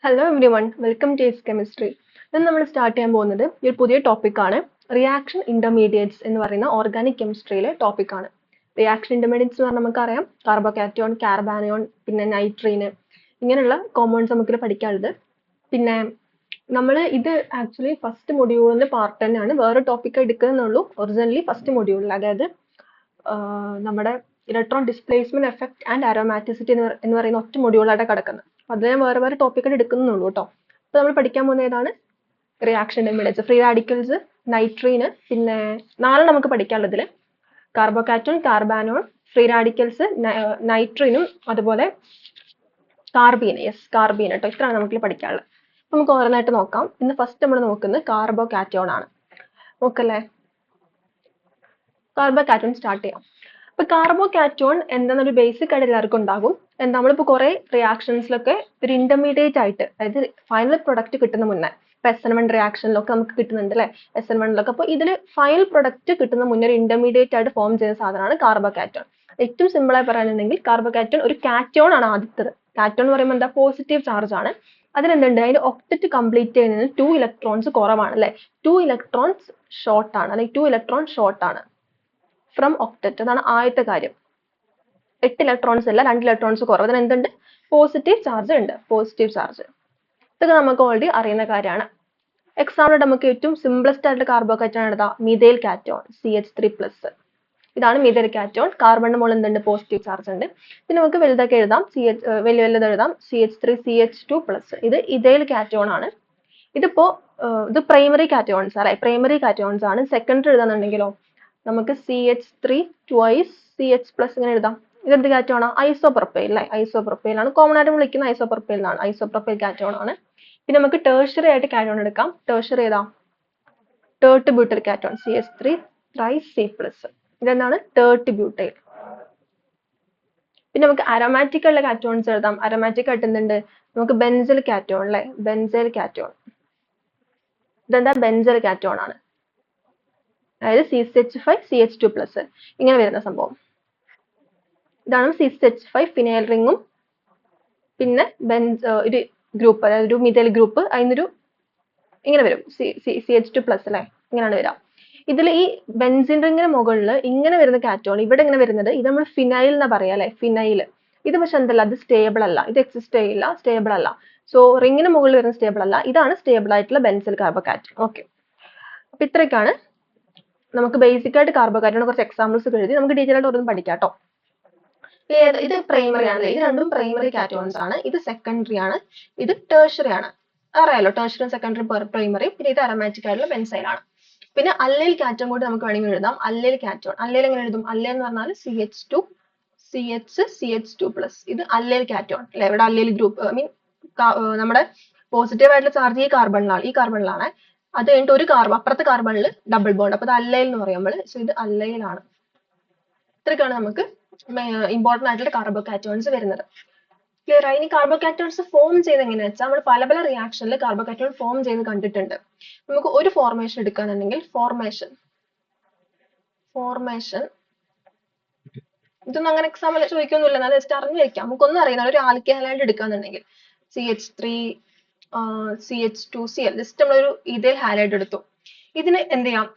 Hello everyone welcome to S chemistry. ഇന്ന് നമ്മൾ start ചെയ്യാൻ പോകുന്നത് ഒരു പുതിയ ടോപ്പിക്കാണ് റിയാക്ഷൻ ഇന്റർമീഡിയറ്റ്സ് എന്ന് പറയുന്ന ഓർഗാനിക് കെമിസ്ട്രിയിലെ ടോപ്പിക്കാണ്. റിയാക്ഷൻ ഇന്റർമീഡിയറ്റ്സ് എന്ന് പറഞ്ഞാൽ നമുക്കറിയാം കാർബോകാറ്റോൺ, കാർബാനയോൺ, പിന്നെ നൈട്രീന് ഇങ്ങനെയുള്ള കോമ്പൗണ്ട്സ് നമുക്ക് പഠിക്കാനുള്ളത്. പിന്നെ നമ്മൾ ഇത് ആക്ച്വലി ഫസ്റ്റ് മൊഡ്യൂളിന്റെ പാർട്ട് തന്നെയാണ്, വേറെ ടോപ്പിക്ക് എടുക്കുന്നുള്ളൂ. ഒറിജിനലി ഫസ്റ്റ് മൊഡ്യൂളിൽ, അതായത് നമ്മുടെ electron displacement effect and aromaticity എന്ന് പറയുന്ന ഒറ്റ മൊഡ്യൂളായിട്ട് കിടക്കുന്നത്. അത് ഞാൻ വേറെ വേറെ ടോപ്പിക്കായിട്ട് എടുക്കുന്നുള്ളൂ കേട്ടോ. അപ്പോൾ നമ്മൾ പഠിക്കാൻ പോകുന്ന ഏതാണ് റിയാക്ഷൻ ഇന്റർമീഡിയറ്റ്സ്, ഫ്രീ റാഡിക്കൽസ്, നൈട്രീന്, പിന്നെ 4 നമുക്ക് പഠിക്കാനുള്ളതിൽ കാർബോകാറ്റോൺ, കാർബാനോൺ, ഫ്രീ റാഡിക്കൽസ്, നൈട്രീനും അതുപോലെ കാർബീൻ. കാർബീൻ കേട്ടോ. ഇത്രയാണ് നമുക്ക് പഠിക്കാനുള്ളത്. നമുക്ക് ഓരോന്നായിട്ട് നോക്കാം. ഇന്ന് ഫസ്റ്റ് നമ്മൾ നോക്കുന്നത് കാർബോകാറ്റോൺ ആണ്. നോക്കല്ലേ, കാർബോകാറ്റോൺ സ്റ്റാർട്ട് ചെയ്യാം. അപ്പൊ കാർബോകാറ്റോൺ എന്താണെന്നൊരു ബേസിക് ആയിട്ട് എല്ലാവർക്കും ഉണ്ടാകും. നമ്മളിപ്പോൾ കുറെ റിയാക്ഷൻസിലൊക്കെ ഒരു ഇന്റർമീഡിയറ്റ് ആയിട്ട്, അതായത് ഫൈനൽ പ്രൊഡക്റ്റ് കിട്ടുന്ന മുന്നേ, ഇപ്പൊ SN1 റിയാക്ഷനിലൊക്കെ നമുക്ക് കിട്ടുന്നുണ്ട് അല്ലെ, SN1 അപ്പോൾ ഇതിൽ ഫൈനൽ പ്രൊഡക്റ്റ് കിട്ടുന്ന മുന്നേ ഒരു ഇന്റർമീഡിയറ്റ് ആയിട്ട് ഫോം ചെയ്യുന്ന സാധനമാണ് കാർബോകാറ്റോൺ. ഏറ്റവും സിമ്പിൾ ആയി പറയുകയാണെന്നുണ്ടെങ്കിൽ കാർബോകാറ്റോൺ ഒരു കാറ്റോൺ ആണ് ആദ്യത്തത്. കാറ്റോൺ എന്ന് പറയുമ്പോൾ എന്താ, പോസിറ്റീവ് ചാർജ് ആണ്. അതിനെന്തുണ്ട്, അതിന്റെ ഒക്ടറ്റ് കംപ്ലീറ്റ് ചെയ്യുന്നതിന് 2 ഇലക്ട്രോൺസ് കുറവാണ് അല്ലെ, 2 ഇലക്ട്രോൺസ് ഷോർട്ട് ആണ്, അല്ലെങ്കിൽ 2 ഇലക്ട്രോൺ ഷോർട്ട് ആണ് ഫ്രം ഒക്ടറ്റ്. അതാണ് ആദ്യത്തെ കാര്യം. 8 ഇലക്ട്രോൺസ് അല്ല, 2 ഇലക്ട്രോൺസ് കുറവ്. അതിന് എന്തുണ്ട്, പോസിറ്റീവ് ചാർജ് ഉണ്ട്, പോസിറ്റീവ് ചാർജ്. ഇതൊക്കെ നമുക്ക് ഓൾറെഡി അറിയുന്ന കാര്യമാണ്. എക്സാമ്പിൾ നമുക്ക് ഏറ്റവും സിംപ്ലസ്റ്റ് ആയിട്ട് കാർബോകാറ്റോൺ എടുത്താ മീഥൈൽ കാറ്റോൺ, CH3+. ഇതാണ് മീഥൈൽ കാറ്റോൺ. കാർബണിന് മുകളിൽ എന്തുണ്ട്, പോസിറ്റീവ് ചാർജ് ഉണ്ട്. പിന്നെ നമുക്ക് വലുതൊക്കെ എഴുതാം, വലുത് എഴുതാം, CH3CH2+. ഇത് ഇഥൈൽ കാറ്റോൺ ആണ്. ഇതിപ്പോ ഇത് പ്രൈമറി കാറ്റോൺസ് അല്ലെ, പ്രൈമറി കാറ്റോൺസ് ആണ്. സെക്കൻഡറി എഴുതാന്നുണ്ടെങ്കിലോ നമുക്ക് CH3 twice CH+ ഇങ്ങനെ എഴുതാം. ഇതെന്ത് കാറ്റോണാ, ഐസോപ്രോപ്പൈൽ അല്ലെ, ഐസോപ്രോപ്പൈൽ ആണ്. കോമൺ ആയിട്ട് വിളിക്കുന്ന ഐസോപ്രോപ്പൈൽ എന്നാണ്, ഐസോപ്രോപ്പൈൽ കാറ്റോൺ ആണ്. പിന്നെ നമുക്ക് ടേർഷ്യറി ആയിട്ട് കാറ്റോൺ എടുക്കാം. ടേർഷ്യറി ഏതാ, tert butyl cation, CH3 thrice C+. ഇതെന്താണ്, ടേർട്ട് ബ്യൂട്ടൈൽ. പിന്നെ നമുക്ക് അരോമാറ്റിക് ഉള്ള കാറ്റോൺസ് എഴുതാം. അരോമാറ്റിക് ആയിട്ട് എന്തുണ്ട്, നമുക്ക് ബെൻസൈൽ കാറ്റോൺ അല്ലെ, ബെൻസൈൽ കാറ്റോൺ. ഇതെന്താ, ബെൻസൈൽ കാറ്റോൺ ആണ്, അതായത് CH5CH2+. ഇങ്ങനെ വരുന്ന സംഭവം. ഇതാണ് CH5 ഫിനൈൽ റിങ്ങും പിന്നെ ഒരു ഗ്രൂപ്പ്, അതായത് ഒരു മിഥൈൽ ഗ്രൂപ്പ്, അതിനൊരു ഇങ്ങനെ വരും CH2+ അല്ലെ, ഇങ്ങനെയാണ് വരിക. ഇതിൽ ഈ ബെൻസിൻ റിങ്ങിന് മുകളിൽ ഇങ്ങനെ വരുന്ന കാറ്റോൺ ഇവിടെ ഇങ്ങനെ വരുന്നത്, ഇത് നമ്മൾ ഫിനൈൽ എന്നാ പറയാ അല്ലെ, ഫിനൈൽ. ഇത് പക്ഷെ എന്തല്ല, അത് സ്റ്റേബിൾ അല്ല, ഇത് എക്സിസ്റ്റ് ചെയ്യില്ല, സ്റ്റേബിൾ അല്ല. സോ റിങ്ങിന് മുകളിൽ വരുന്ന സ്റ്റേബിൾ അല്ല, ഇതാണ് സ്റ്റേബിൾ ആയിട്ടുള്ള ബെൻസിൽ കാർബോകാറ്റോൺ. ഓക്കെ, അപ്പൊ ഇത്രയൊക്കെയാണ് നമുക്ക് ബേസിക് ആയിട്ട് കാർബോകാറ്റോൺ കുറച്ച് എക്സാമ്പിൾസ് എഴുതി നമുക്ക് ഡീറ്റെയിൽ ആയിട്ട് ഓരോന്നും പഠിക്കാം കേട്ടോ. ഇത് പ്രൈമറി ആണ്, ഇത് രണ്ടും പ്രൈമറി കാറ്റോൺസ് ആണ്. ഇത് സെക്കൻഡറി ആണ്, ഇത് ടേർഷ്യറി ആണ്. അറിയാലോ, ടേർഷ്യറി സെക്കൻഡറി പ്രൈമറി. പിന്നെ ഇത് അരോമാറ്റിക് ആയിട്ടുള്ള ബെൻസൈൽ ആണ്. പിന്നെ അല്ലൈൽ കാറ്റോൺ കൂടി നമുക്ക് വേണമെങ്കിൽ എഴുതാം. അല്ലൈൽ കാറ്റോൺ, അല്ലൈൽ എങ്ങനെ എഴുതും, അല്ലൈൽ എന്ന് പറഞ്ഞാൽ CH2 CH2+. ഇത് അല്ലൈൽ കാറ്റോൺ അല്ലെ. ഇവിടെ അല്ലൈൽ ഗ്രൂപ്പ് മീൻ നമ്മുടെ പോസിറ്റീവ് ആയിട്ടുള്ള ചാർജ് ഈ കാർബണിലാണ്. അത് കഴിഞ്ഞിട്ട് ഒരു അപ്പുറത്തെ കാർബണിൽ ഡബിൾ ബോണ്ട്, അപ്പൊ ഇത് അല്ലൈൽ എന്ന് പറയും നമ്മൾ. സോ ഇത് അല്ലൈൽ ആണ്. ഇത്രയൊക്കെയാണ് നമുക്ക് ഇമ്പോർട്ടന്റ് ആയിട്ടുള്ള കാർബോകാറ്റോൺസ് വരുന്നത്. ക്ലിയർ ആയി. ഇനി കാർബോകാറ്റോൺസ് ഫോം ചെയ്ത് എങ്ങനെയാ വെച്ചാൽ, നമ്മൾ പല പല റിയാക്ഷനിൽ കാർബോകാറ്റോൺ ഫോം ചെയ്ത് കണ്ടിട്ടുണ്ട്. നമുക്ക് ഒരു ഫോർമേഷൻ എടുക്കുകയാണെന്നുണ്ടെങ്കിൽ ഫോർമേഷൻ ഇതൊന്നും അങ്ങനെ എക്സാമിൽ ചോദിക്കൊന്നുമില്ല, എന്നാൽ ജസ്റ്റ് അറിഞ്ഞു വെക്കാം. നമുക്കൊന്നും അറിയുന്ന ഒരു ആൽക്കൈൻ ഹാലൈഡ് എടുക്കുകയാണെന്നുണ്ടെങ്കിൽ CH3 CH2Cl, ജസ്റ്റ് നമ്മളൊരു ഇഥൈൽ ഹാലൈഡ് എടുത്തു. ഇതിന് എന്ത് ചെയ്യാം,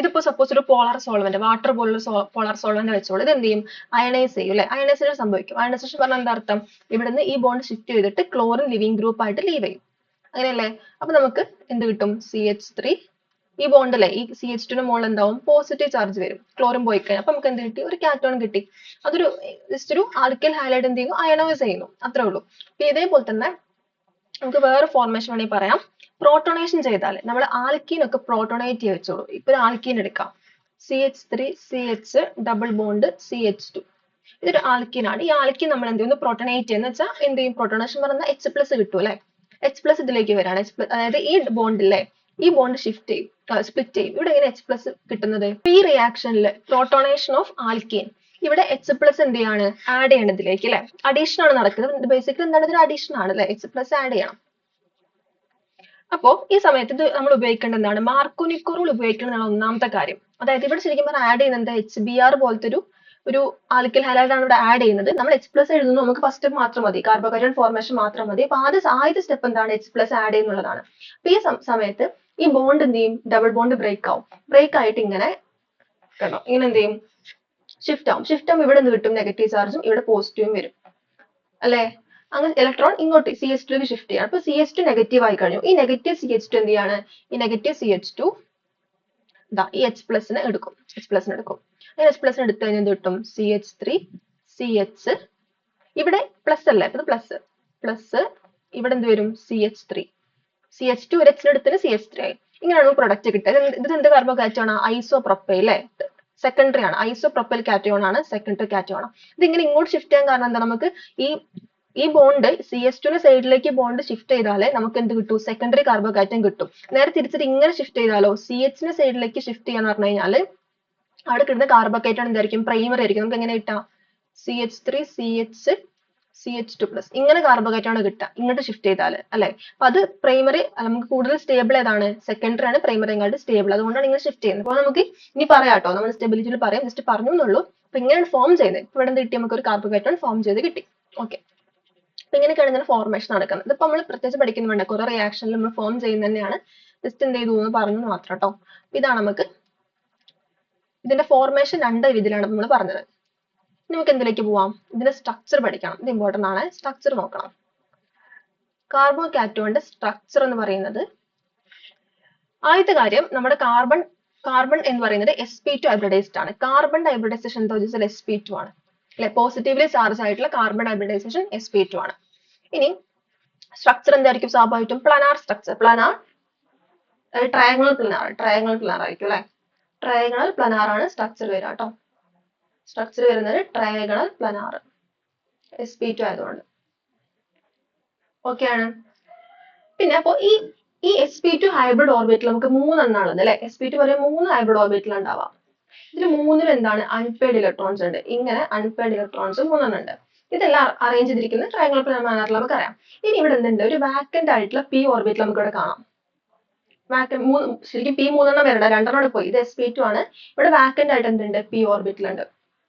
ഇതിപ്പോ സപ്പോസ് ഒരു പോളാർ സോൾവെന്റ്, വാട്ടർ പോലുള്ള പോളാർ സോൾവെന്റ് വെച്ചോളൂ. ഇത് എന്ത് ചെയ്യും, അയണൈസ് ചെയ്യും അല്ലെ. അയണൈസേഷൻ സംഭവിക്കും. അയണൈസേഷൻ പറഞ്ഞാൽ എന്താ അർത്ഥം, ഇവിടുന്ന് ഈ ബോണ്ട് ഷിഫ്റ്റ് ചെയ്തിട്ട് ക്ലോറിൻ ലിവിങ് ഗ്രൂപ്പ് ആയിട്ട് ലീവ് ചെയ്യും, അങ്ങനെയല്ലേ. അപ്പൊ നമുക്ക് എന്ത് കിട്ടും, CH3, ഈ ബോണ്ട് അല്ലെ, ഈ CH2 മുകളിൽ എന്താവും, പോസിറ്റീവ് ചാർജ് വരും, ക്ലോറിൻ പോയി കഴിഞ്ഞാൽ. അപ്പൊ നമുക്ക് എന്ത് കിട്ടി, ഒരു കാറ്റോൺ കിട്ടി. അതൊരു ജസ്റ്റ് ഒരു ആൽക്കൈൽ ഹാലൈഡ് എന്ത് ചെയ്യുന്നു, അയണൈസ് ചെയ്യുന്നു, അത്രേ ഉള്ളൂ. ഇതേപോലെ തന്നെ നമുക്ക് വേറെ ഫോർമേഷൻ വേണമെങ്കിൽ പറയാം. പ്രോട്ടോണേഷൻ ചെയ്താൽ നമ്മൾ ആൽക്കീൻ ഒക്കെ പ്രോട്ടോണേറ്റ് ചെയ്ത് വെച്ചോളൂ. ഇപ്പൊ ഒരു ആൽക്കീൻ എടുക്കാം, CH3 CH double bond CH2. ഇതൊരു ആൽക്കീൻ ആണ്. ഈ ആൽക്കീൻ നമ്മൾ എന്ത് ചെയ്യുന്നു, പ്രോട്ടോണേറ്റ് ചെയ്യുന്ന വെച്ചാൽ എന്ത് ചെയ്യും, പ്രോട്ടോണേഷൻ പറഞ്ഞാൽ H+ കിട്ടും അല്ലെ. H+ ഇതിലേക്ക് വരാണ്. അതായത് ഈ ബോണ്ടില്ലേ, ഈ ബോണ്ട് ഷിഫ്റ്റ് ചെയ്യും, സ്പ്ലിറ്റ് ചെയ്യും. ഇവിടെ എങ്ങനെ H+ കിട്ടുന്നത്, ഈ റിയാക്ഷനിൽ പ്രോട്ടോണേഷൻ ഓഫ് ആൽക്കീൻ, ഇവിടെ H+ എന്ത് ചെയ്യാണ്, ആഡ് ചെയ്യണം ഇതിലേക്ക് അല്ലെ. അഡീഷൻ ആണ് നടക്കുന്നത്. ബേസിക്കലി എന്താണ്, ഇതൊരു അഡീഷൻ ആണ് അല്ലെ, H+ ആഡ് ചെയ്യണം. അപ്പോ ഈ സമയത്ത് ഇത് നമ്മൾ ഉപയോഗിക്കേണ്ട എന്താണ്, മാർക്കോനിക്കോ റൂൾ ഉപയോഗിക്കേണ്ടതാണ് ഒന്നാമത്തെ കാര്യം. അതായത് ഇവിടെ ശരിക്കും പറഞ്ഞാൽ ആഡ് ചെയ്യുന്നത് HBr പോലത്തെ ഒരു ഒരു ആൽക്കിൽ ഹാലൈഡ് ആണ് ഇവിടെ ആഡ് ചെയ്യുന്നത്. നമ്മൾ H പ്ലസ് എഴുതുന്നു, നമുക്ക് ഫസ്റ്റ് സ്റ്റെപ്പ് മാത്രം മതി, കാർബോഹൈഡ്രേറ്റ് ഫോർമേഷൻ മാത്രം മതി. അപ്പൊ ആദ്യത്തെ സ്റ്റെപ്പ് എന്താണ്? H പ്ലസ് ആഡ് ചെയ്യുന്നുള്ളതാണ്. അപ്പൊ ഈ സമയത്ത് ഈ ബോണ്ട് എന്ത് ചെയ്യും? ഡബിൾ ബോണ്ട് ബ്രേക്ക് ആവും. ബ്രേക്ക് ആയിട്ട് ഇങ്ങനെ കണ്ടോ, ഇങ്ങനെ എന്ത് ചെയ്യും? ഷിഫ്റ്റ് ആവും. ഷിഫ്റ്റ് ആവുമ്പോൾ ഇവിടെ എന്ത് കിട്ടും? നെഗറ്റീവ് ചാർജും ഇവിടെ പോസിറ്റീവും വരും അല്ലേ? അങ്ങനെ ഇലക്ട്രോൺ ഇങ്ങോട്ട് CH2 ലേക്ക് ഷിഫ്റ്റ് ചെയ്യണം. അപ്പൊ CH2 നെഗറ്റീവ് ആയി കഴിഞ്ഞു. ഈ നെഗറ്റീവ് CH2 എന്ത് ചെയ്യാണ്? ഈ നെഗറ്റീവ് CH2 ഇതാ ഈ H പ്ലസിന് എടുക്കും. അങ്ങനെ H പ്ലസിന് എടുത്തു കഴിഞ്ഞാൽ എന്ത് കിട്ടും? CH3 CH, ഇവിടെ പ്ലസ് അല്ലേ, ഇത് പ്ലസ് പ്ലസ്, ഇവിടെ എന്ത് വരും? CH2 ഒരു H എടുത്തിന് CH3 ആയി. ഇങ്ങനെയാണ് പ്രൊഡക്റ്റ് കിട്ടുക. ഇത് എന്ത് കാർബോകാറ്റോൺ ആണ്? ഐസോപ്രോപ്പൈൽ അല്ലേ, സെക്കൻഡറി ആണ്. ഐസോപ്രോപ്പൈൽ കാറ്റയോൺ ആണ്, സെക്കൻഡറി കാറ്റയോൺ. ഇത് ഇങ്ങനെ ഇങ്ങോട്ട് ഷിഫ്റ്റ് ചെയ്യാൻ കാരണം എന്താ? നമുക്ക് ഈ ബോണ്ട് CH2 സൈഡിലേക്ക് ബോണ്ട് ഷിഫ്റ്റ് ചെയ്താലേ നമുക്ക് എന്ത് കിട്ടും? സെക്കൻഡറി കാർബോകാറ്റോൺ കിട്ടും. നേരെ തിരിച്ചിട്ട് ഇങ്ങനെ ഷിഫ്റ്റ് ചെയ്താലോ, CH സൈഡിലേക്ക് ഷിഫ്റ്റ് ചെയ്യാന്ന് പറഞ്ഞു കഴിഞ്ഞാൽ അവിടെ കിട്ടുന്ന കാർബോകാറ്റോൺ എന്തായിരിക്കും? പ്രൈമറി ആയിരിക്കും. നമുക്ക് എങ്ങനെ കിട്ടാം? CH3 CH2 പ്ലസ് ഇങ്ങനെ കാർബോകാറ്റോൺ കിട്ടുക ഇങ്ങോട്ട് ഷിഫ്റ്റ് ചെയ്താൽ അല്ലെ. അപ്പൊ അത് പ്രൈമറി, നമുക്ക് കൂടുതൽ സ്റ്റേബിൾ ഏതാണ്? സെക്കൻഡറി ആണ് പ്രൈമറിയെക്കാളും സ്റ്റേബിൾ. അതുകൊണ്ടാണ് ഇങ്ങനെ ഷിഫ്റ്റ് ചെയ്യുന്നത്. അപ്പൊ നമുക്ക് ഇനി പറയാം കേട്ടോ, നമ്മൾ സ്റ്റെബിലിറ്റിയിൽ പറയാം, ജസ്റ്റ് പറഞ്ഞു എന്നുള്ളൂ. അപ്പൊ ഇങ്ങനെയാണ് ഫോം ചെയ്യുന്നത്. ഇവിടെ എന്ത് കിട്ടി? നമുക്ക് ഒരു കാർബോകാറ്റോൺ ഫോം ചെയ്ത് കിട്ടി. ഓക്കെ, അപ്പൊ ഇങ്ങനെയൊക്കെയാണ് ഇതിന്റെ ഫോർമേഷൻ നടക്കുന്നത്. ഇതിപ്പോ നമ്മൾ പ്രത്യേകിച്ച് പഠിക്കുന്നുണ്ട്, കുറെ റിയാക്ഷനിൽ നമ്മൾ ഫോം ചെയ്യുന്നത് തന്നെയാണ്. ജസ്റ്റ് എന്ത് ചെയ്തു എന്ന് പറഞ്ഞു മാത്രം കേട്ടോ. ഇതാണ് നമുക്ക് ഇതിന്റെ ഫോർമേഷൻ രണ്ട് രീതിയിലാണ് നമ്മൾ പറഞ്ഞത്. നമുക്ക് എന്തിലേക്ക് പോവാം? ഇതിന്റെ സ്ട്രക്ചർ പഠിക്കണം. ഇത് ഇമ്പോർട്ടന്റ് ആണ്. സ്ട്രക്ചർ നോക്കണം. കാർബോകാറ്റോണിന്റെ സ്ട്രക്ചർ എന്ന് പറയുന്നത്, ആദ്യത്തെ കാര്യം നമ്മുടെ കാർബൺ എന്ന് പറയുന്നത് sp2 ഹൈബ്രിഡൈസ്ഡ് ആണ്. കാർബൺ ഹൈബ്രിഡൈസേഷൻ എന്താ വെച്ചാൽ sp2 ആണ് അല്ലെ. പോസിറ്റീവ്ലി ചാർജ് ആയിട്ടുള്ള കാർബൺ ഹൈബ്രിഡൈസേഷൻ sp2 ആണ്. ഇനി സ്ട്രക്ചർ എന്തായിരിക്കും? സ്വാഭാവികമായിട്ടും പ്ലാനാർ സ്ട്രക്ചർ. ട്രയാങ്കിൾ പ്ലാനാർ ആയിരിക്കും അല്ലെ. ട്രയാങ്കിൾ പ്ലാനാർ ആണ് സ്ട്രക്ചർ വരിക കേട്ടോ. സ്ട്രക്ചർ വരുന്നത് ട്രയാഗണൽ പ്ലാനാർ, sp2 ആയതുകൊണ്ട്. ഓക്കെ ആണ്. പിന്നെ അപ്പോ ഈ sp2 ഹൈബ്രിഡ് ഓർബിറ്റിൽ നമുക്ക് 3 എണ്ണാണുള്ളത് അല്ലെ. sp2 പറയുമ്പോൾ 3 ഹൈബ്രിഡ് ഓർബിറ്റിൽ ഉണ്ടാവാം. ഇതിൽ 3-ലും എന്താണ്? അൺപെയർഡ് ഇലക്ട്രോൺസ് ഉണ്ട്. ഇങ്ങനെ അൺപെയർഡ് ഇലക്ട്രോൺസ് 3 എണ്ണം ഉണ്ട്. ഇതെല്ലാം അറേഞ്ച് ചെയ്തിരിക്കുന്നത് ട്രയാങ്കിൾ പ്ലാനാറിൽ നമുക്കറിയാം. ഇനി ഇവിടെ എന്തുണ്ട്? ഒരു വാക്കന്റ് ആയിട്ടുള്ള p ഓർബിറ്റിൽ നമുക്ക് ഇവിടെ കാണാം. ശരിക്കും p 3 എണ്ണം വരണ്ട, 2 എണ്ണം പോയി. ഇത് sp2 ആണ്. ഇവിടെ വാക്കന്റ് ആയിട്ട് എന്തുണ്ട്? p ഓർബിറ്റിൽ ഉണ്ട്.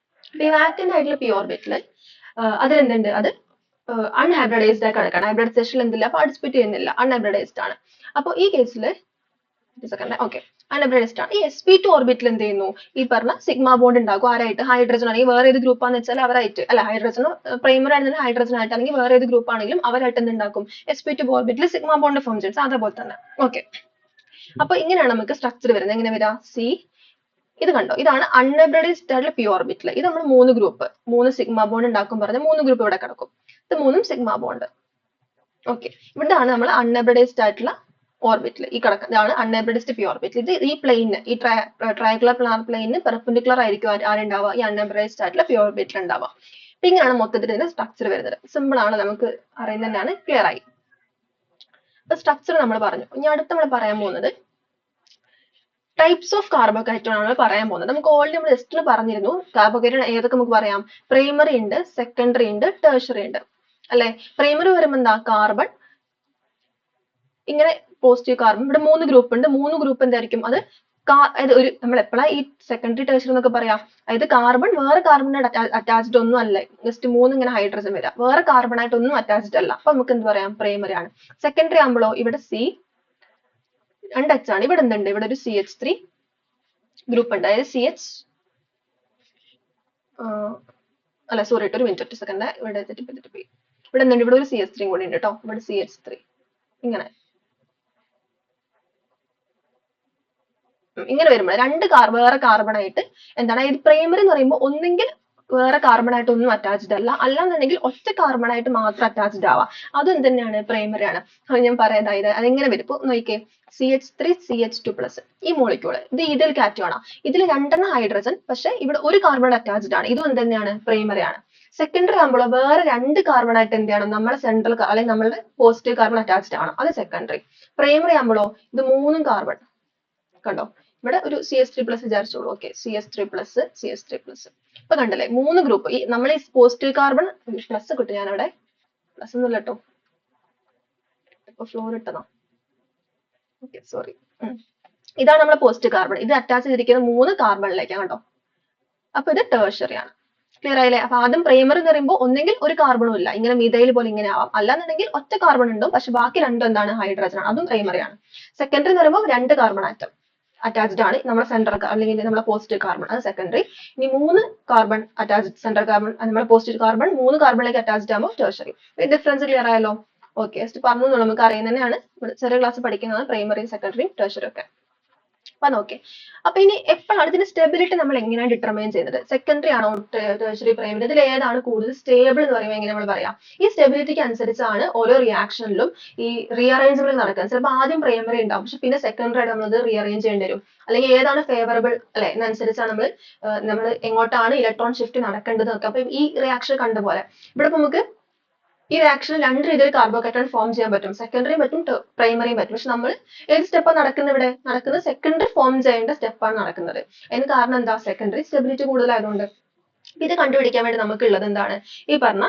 ഈ വാക്കന്റ് ആയിട്ടുള്ള p ഓർബിറ്റിൽ അതിലെന്തുണ്ട്? അത് അൺഹൈബ്രിഡൈസ്ഡ് ആയി കിടക്കണം. ഹൈബ്രിഡൈസേഷനിൽ എന്തില്ല? പാർട്ടിസിപ്പേറ്റ് ചെയ്യുന്നില്ല, അൺഹൈബ്രിഡൈസ്ഡ് ആണ്. അപ്പൊ ഈ കേസിൽ ഓക്കെ അൺഹൈബ്രിഡൈസ്ഡ് ആണ്. ഈ sp2 ഓർബിറ്റിൽ എന്ത് ചെയ്യുന്നു? ഈ പറഞ്ഞ സിഗ്മ ബോണ്ട് ഉണ്ടാക്കും. ആരായിട്ട്? ഹൈഡ്രജൻ ആണെങ്കിൽ വേറെ ഏത് ഗ്രൂപ്പ് ആണെന്ന് വെച്ചാൽ അവരായിട്ട്, അല്ല ഹൈഡ്രജൻ പ്രൈമറി ആണെങ്കിലും ഹൈഡ്രജൻ ആയിട്ട്, അല്ലെങ്കിൽ വേറെ ഏത് ഗ്രൂപ്പ് ആണെങ്കിലും അവരായിട്ട് എന്തുണ്ടാക്കും? sp2 ഓർബിറ്റിൽ സിഗ്മ ബോണ്ട് ഫോം ചെയ്യും. അതേപോലെ തന്നെ. ഓക്കെ, അപ്പൊ ഇങ്ങനെയാണ് നമുക്ക് സ്ട്രക്ചർ വരുന്നത്. എങ്ങനെ വരാം? ഇത് കണ്ടോ, ഇതാണ് അൺഹൈബ്രിഡൈസ്ഡ് ആയിട്ടുള്ള p ഓർബിറ്റിൽ. ഇത് നമ്മൾ 3 ഗ്രൂപ്പ്, 3 സിഗ്മ ബോണ്ട് ഉണ്ടാക്കും പറഞ്ഞ 3 ഗ്രൂപ്പ് ഇവിടെ കിടക്കും. ഇത് 3ഉം സിഗ്മ ബോണ്ട്. ഓക്കെ, ഇവിടെയാണ് നമ്മൾ അൺഹൈബ്രിഡൈസ്ഡ് ആയിട്ടുള്ള ഓർബിറ്റിൽ ഈ കിടക്കുക. ഇതാണ് അൺഹൈബ്രിഡൈസ്ഡ് p ഓർബിറ്റിൽ. ഇത് ഈ പ്ലെയിന്, ഈ ട്രയാങ്കുലർ പ്ലാനർ പ്ലെയിന് പെർപെൻഡിക്കുലർ ആയിരിക്കും ആരുണ്ടാവുക? ഈ അൺഹൈബ്രിഡൈസ്ഡ് ആയിട്ടുള്ള p ഓർബിറ്റിൽ ഉണ്ടാവുക. അപ്പൊ ഇങ്ങനെയാണ് മൊത്തത്തിൽ ഇതിന്റെ സ്ട്രക്ചർ വരുന്നത്. സിമ്പിൾ ആണ്, നമുക്ക് അറിയുന്നത് തന്നെയാണ്. ക്ലിയർ ആയി. അപ്പൊ സ്ട്രക്ചർ നമ്മൾ പറഞ്ഞു. ഇനി അടുത്ത് നമ്മൾ പറയാൻ പോകുന്നത് ടൈപ്സ് ഓഫ് കാർബോകാറ്റോൺ ആണ് പറയാൻ പോകുന്നത്. നമുക്ക് ഓൾറെഡി നമ്മൾ ജസ്റ്റ് പറഞ്ഞിരുന്നു കാർബോകാറ്റോൺ ഏതൊക്കെ നമുക്ക് പറയാം. പ്രൈമറി ഉണ്ട്, സെക്കൻഡറി ഉണ്ട്, ടേർഷറി ഉണ്ട് അല്ലെ. പ്രൈമറി വരുമ്പോൾ എന്താ? കാർബൺ, ഇങ്ങനെ പോസിറ്റീവ് കാർബൺ. ഇവിടെ 3 ഗ്രൂപ്പ് ഉണ്ട്. 3 ഗ്രൂപ്പ് എന്തായിരിക്കും? അത് ഒരു നമ്മൾ എപ്പോഴാ ഈ സെക്കൻഡറി ടേർഷറി എന്നൊക്കെ പറയാം? അതായത് കാർബൺ വേറെ കാർബണിനോട് അറ്റാച്ച്ഡ് ഒന്നും അല്ല. ജസ്റ്റ് 3 ഇങ്ങനെ ഹൈഡ്രജൻ വരിക, വേറെ കാർബൺ ആയിട്ട് ഒന്നും അറ്റാച്ച്ഡ് അല്ല. അപ്പൊ നമുക്ക് എന്ത് പറയാം? പ്രൈമറി ആണ്. സെക്കൻഡറി ആകുമ്പോഴോ ഇവിടെ രണ്ട് H ആണ്. ഇവിടെ എന്തുണ്ട്? ഇവിടെ ഒരു CH3 ഗ്രൂപ്പ് ഉണ്ട്. അതായത് അല്ല സോറി ഒരു മിനിറ്റ്, 1 സെക്കൻഡ്. ഇവിടെ തെറ്റിപ്പോയി. ഇവിടെ എന്തുണ്ട്? ഇവിടെ ഒരു CH3 കൂടി ഉണ്ട് കേട്ടോ. ഇവിടെ CH3 ഇങ്ങനെ ഇങ്ങനെ വരുമ്പോൾ രണ്ട് വേറെ കാർബൺ ആയിട്ട് എന്താണ്? ഇത് പ്രൈമറി എന്ന് പറയുമ്പോൾ ഒന്നെങ്കിൽ വേറെ കാർബൺ ആയിട്ട് ഒന്നും അറ്റാച്ച്ഡ് അല്ല, അല്ലാന്നുണ്ടെങ്കിൽ ഒറ്റ കാർബൺ ആയിട്ട് മാത്രം അറ്റാച്ച്ഡ് ആവാം. അതും എന്ത് തന്നെയാണ്? പ്രൈമറി ആണ്. അത് ഞാൻ പറയാം. അതെങ്ങനെ വരും? ഇപ്പൊ നോക്കിയേ, CH3 CH2 പ്ലസ് ഈ മോളിക്യൂള് ഇത് ഇതിൽ കാറ്റോൺ ആണ്. ഇതിൽ 2 എണ്ണം ഹൈഡ്രജൻ, പക്ഷെ ഇവിടെ ഒരു കാർബൺ അറ്റാച്ച്ഡ് ആണ്. ഇതും എന്ത് തന്നെയാണ്? പ്രൈമറി ആണ്. സെക്കൻഡറി ആകുമ്പോൾ വേറെ 2 കാർബൺ ആയിട്ട് എന്ത് ചെയ്യണം? നമ്മുടെ സെൻട്രൽ അല്ലെങ്കിൽ നമ്മളുടെ പോസിറ്റീവ് കാർബൺ അറ്റാച്ച്ഡ് ആണ്. അത് സെക്കൻഡറി. പ്രൈമറി ആകുമ്പോഴോ ഇത് 3 കാർബൺ കണ്ടോ. ഇവിടെ ഒരു CH3 plus വിചാരിച്ചോളൂ. Okay, CH3 plus. ഇപ്പൊ കണ്ടല്ലേ 3 ഗ്രൂപ്പ്. ഈ നമ്മൾ ഈ പോസിറ്റീവ് കാർബൺ പ്ലസ് കിട്ടും. ഞാനവിടെ പ്ലസ് ഒന്നുമില്ല കേട്ടോ, ഇപ്പൊ ഫ്ലോർ ഇട്ടതാ. Okay sorry. ഇതാണ് നമ്മുടെ പോസിറ്റീവ് കാർബൺ. ഇത് അറ്റാച്ച് ചെയ്തിരിക്കുന്ന 3 കാർബണിലേക്കാണ് കേട്ടോ. അപ്പൊ ഇത് ടേർഷറി ആണ്. ക്ലിയർ ആയില്ലേ? അപ്പൊ ആദ്യം പ്രൈമറി എന്ന് പറയുമ്പോൾ ഒന്നെങ്കിൽ ഒരു കാർബണും ഇല്ല, ഇങ്ങനെ മിഥൈൽ പോലെ ഇങ്ങനെ ആവാം, അല്ലാന്നുണ്ടെങ്കിൽ ഒറ്റ കാർബൺ ഉണ്ടാവും പക്ഷെ ബാക്കി രണ്ടും എന്താണ് ഹൈഡ്രജൻ ആണ്, അതും പ്രൈമറി ആണ്. സെക്കൻഡറി എന്ന് പറയുമ്പോൾ രണ്ട് കാർബൺ ആറ്റം അറ്റാച്ച്ഡ് ആണ് നമ്മുടെ സെൻട്രൽ അല്ലെങ്കിൽ നമ്മുടെ പോസിറ്റീവ് കാർബൺ, അത് സെക്കൻഡറി. ഇനി മൂന്ന് കാർബൺ അറ്റാച്ച്ഡ് സെൻട്രൽ കാർബൺ നമ്മുടെ പോസിറ്റീവ് കാർബൺ മൂന്ന് കാർബണിലേക്ക് അറ്റാച്ച്ഡ് ആകുമ്പോൾ ടെർഷറി. ഡിഫറൻസ് ക്ലിയർ ആയല്ലോ? ഓക്കെ, ജസ്റ്റ് പറഞ്ഞു നമുക്ക് അറിയാൻ തന്നെയാണ്, ചെറിയ ക്ലാസ് പഠിക്കുന്നതാണ് പ്രൈമറിയും സെക്കൻഡറിയും ടെർഷറി ഒക്കെ. അപ്പൊ നോക്കെ, അപ്പൊ ഇനി എപ്പോഴാണ് ഇതിന്റെ സ്റ്റെബിലിറ്റി നമ്മൾ എങ്ങനെയാണ് ഡിറ്റർമൈൻ ചെയ്യുന്നത്? സെക്കൻഡറി ആണോ ടെർഷറി പ്രൈമറി, ഇതിൽ ഏതാണ് കൂടുതൽ സ്റ്റേബിൾ എന്ന് പറയുമ്പോൾ എങ്ങനെ നമ്മൾ പറയാം? ഈ സ്റ്റെബിലിറ്റിക്ക് അനുസരിച്ചാണ് ഓരോ റിയാക്ഷനിലും ഈ റീഅറേഞ്ച്മെന്റ് നടക്കുന്നത്. ചിലപ്പോൾ ആദ്യം പ്രൈമറി ഉണ്ടാവും പക്ഷെ പിന്നെ സെക്കൻഡറി ആയിട്ട് നമ്മളത് റീഅറേഞ്ച് ചെയ്യേണ്ടി വരും, അല്ലെങ്കിൽ ഏതാണ് ഫേവറബിൾ അല്ലെ എന്നനുസരിച്ചാണ് നമ്മൾ എങ്ങോട്ടാണ് ഇലക്ട്രോൺ ഷിഫ്റ്റ് നടക്കേണ്ടത് ഒക്കെ. അപ്പൊ ഈ റിയാക്ഷൻ കണ്ട പോലെ ഇവിടെ നമുക്ക് ഈ റിയാക്ഷനിൽ രണ്ട് രീതിയിൽ കാർബോകാറ്റോൺ ഫോം ചെയ്യാൻ പറ്റും, സെക്കൻഡറിയും പറ്റും പ്രൈമറിയും പറ്റും. പക്ഷെ നമ്മൾ ഏത് സ്റ്റെപ്പാണ് നടക്കുന്നത്? ഇവിടെ നടക്കുന്നത് സെക്കൻഡറി ഫോം ചെയ്യേണ്ട സ്റ്റെപ്പാണ് നടക്കുന്നത്. അതിന് കാരണം എന്താ? സെക്കൻഡറി സ്റ്റെബിലിറ്റി കൂടുതലായതുകൊണ്ട്. ഇത് കണ്ടുപിടിക്കാൻ വേണ്ടി നമുക്ക് ഉള്ളത് എന്താണ്? ഈ പറഞ്ഞ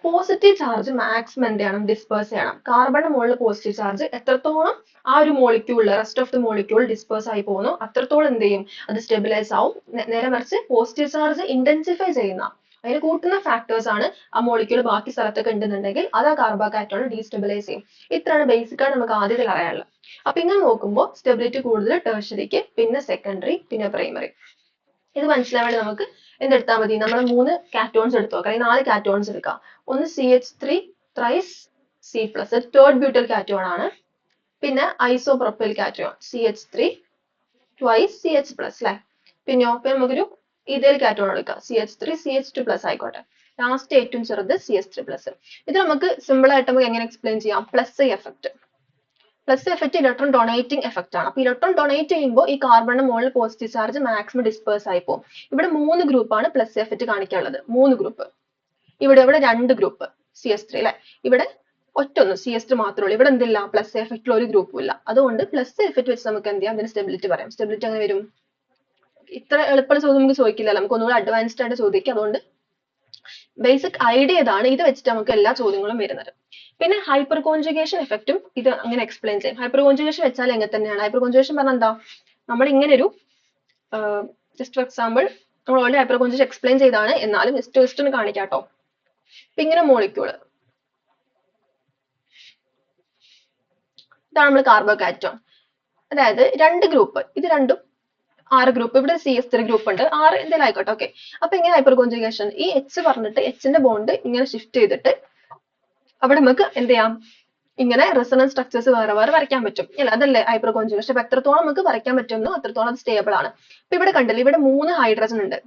പോസിറ്റീവ് ചാർജ് മാക്സിമം എന്ത് ചെയ്യണം? ഡിസ്പേഴ്സ് ചെയ്യണം. കാർബണിന് മുകളിൽ പോസിറ്റീവ് ചാർജ് എത്രത്തോളം ആ ഒരു molecule rest of the molecule disperse ആയി പോകുന്നു അത്രത്തോളം എന്ത് ചെയ്യും? അത് സ്റ്റെബിലൈസ് ആവും. നേരെ മറിച്ച് പോസിറ്റീവ് ചാർജ് ഇന്റൻസിഫൈ ചെയ്യുന്ന അതിന് കൂട്ടുന്ന ഫാക്ടേഴ്സ് ആണ് ആ മോളിക്യൂൾ ബാക്കി സ്ഥലത്തൊക്കെ ഉണ്ടെന്നുണ്ടെങ്കിൽ അത് ആ കാർബോകാറ്റോൺ ഡീസ്റ്റെബിലൈസ് ചെയ്യും. ഇത്രയാണ് ബേസിക് ആയിട്ട് നമുക്ക് ആദ്യത്തിൽ അറിയാനുള്ളത്. അപ്പൊ ഇങ്ങനെ നോക്കുമ്പോൾ സ്റ്റെബിലിറ്റി കൂടുതൽ ടെർഷറിക്ക്, പിന്നെ സെക്കൻഡറി, പിന്നെ പ്രൈമറി. ഇത് മനസ്സിലാൻ വേണ്ടി നമുക്ക് എന്തെടുത്താൽ മതി? നമ്മൾ മൂന്ന് കാറ്റോൺസ് എടുത്തു നോക്കാം, അല്ലെങ്കിൽ 4 കാറ്റോൺസ് എടുക്കാം. ഒന്ന് CH3 thrice C+, third ബ്യൂട്ടൽ cation ആണ്. പിന്നെ isopropyl cation CH3 twice CH+, അല്ലെ? പിന്നെയോ നമുക്കൊരു ഇതേൽ കാറ്റോൺ എടുക്കാം, CH3 CH2+ ആയിക്കോട്ടെ. ലാസ്റ്റ് ഏറ്റവും ചെറുത് CH3+. ഇത് നമുക്ക് സിമ്പിൾ ആയിട്ട് നമുക്ക് എങ്ങനെ എക്സ്പ്ലെയിൻ ചെയ്യാം? Plus effect. Plus effect electron donating effect ആണ്. അപ്പൊ ഇലക്ട്രോൺ ഡൊണേറ്റ് ചെയ്യുമ്പോൾ ഈ കാർബണിന് മുകളിൽ പോസിറ്റീവ് ചാർജ് മാക്സിമം ഡിസ്പേഴ്സ് ആയി പോകും. ഇവിടെ 3 ഗ്രൂപ്പാണ് പ്ലസ് എഫക്ട് കാണിക്കാനുള്ളത്, 3 ഗ്രൂപ്പ്. ഇവിടെ 2 ഗ്രൂപ്പ് CH3 അല്ലെ? ഇവിടെ ഒറ്റൊന്ന് CH3 മാത്രമേ ഉള്ളൂ. ഇവിടെ എന്തില്ല? പ്ലസ് എഫക്റ്റിൽ ഒരു ഗ്രൂപ്പും ഇല്ല. അതുകൊണ്ട് പ്ലസ് എഫക്ട് വെച്ച് നമുക്ക് എന്ത് ചെയ്യാം? അതിന്റെ സ്റ്റെബിലിറ്റി പറയാം. സ്റ്റെബിലിറ്റി അങ്ങനെ വരും. ഇത്ര എളുപ്പമുള്ള ചോദ്യം നമുക്ക് ചോദിക്കില്ലല്ലോ, നമുക്ക് ഒന്നുകൂടി അഡ്വാൻസ്ഡ് ആയിട്ട് ചോദിക്കാം. അതുകൊണ്ട് ബേസിക് ഐഡിയ ഇതാണ്, ഇത് വെച്ചിട്ട് നമുക്ക് എല്ലാ ചോദ്യങ്ങളും വരുന്നത്. പിന്നെ ഹൈപ്പർ കോൺജുഗേഷൻ എഫക്റ്റും ഇത് അങ്ങനെ എക്സ്പ്ലെയിൻ ചെയ്യും. ഹൈപ്പർ കോൺജുഗേഷൻ വെച്ചാൽ എങ്ങനെ തന്നെയാണ്? ഹൈപ്പർ കോൺജുഗേഷൻ പറഞ്ഞാൽ എന്താ? നമ്മൾ ഇങ്ങനെ ഒരു ജസ്റ്റ് ഫോർ എക്സാമ്പിൾ നമ്മൾ ഓൾറെഡി ഹൈപ്പർ കോൺജുഗേഷൻ എക്സ്പ്ലെയിൻ ചെയ്താണ്, എന്നാലും ജസ്റ്റ് ഒന്ന് കാണിക്കാട്ടോ. അപ്പൊ ഇങ്ങനെ മോളിക്യൂള്, ഇതാണ് നമ്മൾ കാർബോകാറ്റോൺ. അതായത് 2 ഗ്രൂപ്പ്, ഇത് രണ്ടും 6 ഗ്രൂപ്പ്, ഇവിടെ CH3 ഗ്രൂപ്പ് ഉണ്ട്, 6 എന്തെങ്കിലും ആയിക്കോട്ടെ. ഓക്കെ, അപ്പൊ ഇങ്ങനെ ഹൈപ്പർ കോൺജുഗേഷൻ ഈ H പറഞ്ഞിട്ട് Hന്റെ ബോണ്ട് ഇങ്ങനെ ഷിഫ്റ്റ് ചെയ്തിട്ട് അവിടെ നമുക്ക് എന്ത് ചെയ്യാം? ഇങ്ങനെ റെസൊണൻസ് സ്ട്രക്ചേഴ്സ് വേറെ വേറെ വരയ്ക്കാൻ പറ്റും അല്ല? അതല്ലേ ഹൈപ്പർ കോൺജുഗേഷൻ. അപ്പൊ എത്രത്തോളം നമുക്ക് വരയ്ക്കാൻ പറ്റുന്നോ അത്രത്തോളം അത് സ്റ്റേബിൾ ആണ്. അപ്പൊ ഇവിടെ കണ്ടില്ലേ, ഇവിടെ 3 ഹൈഡ്രജൻ ഉണ്ട്.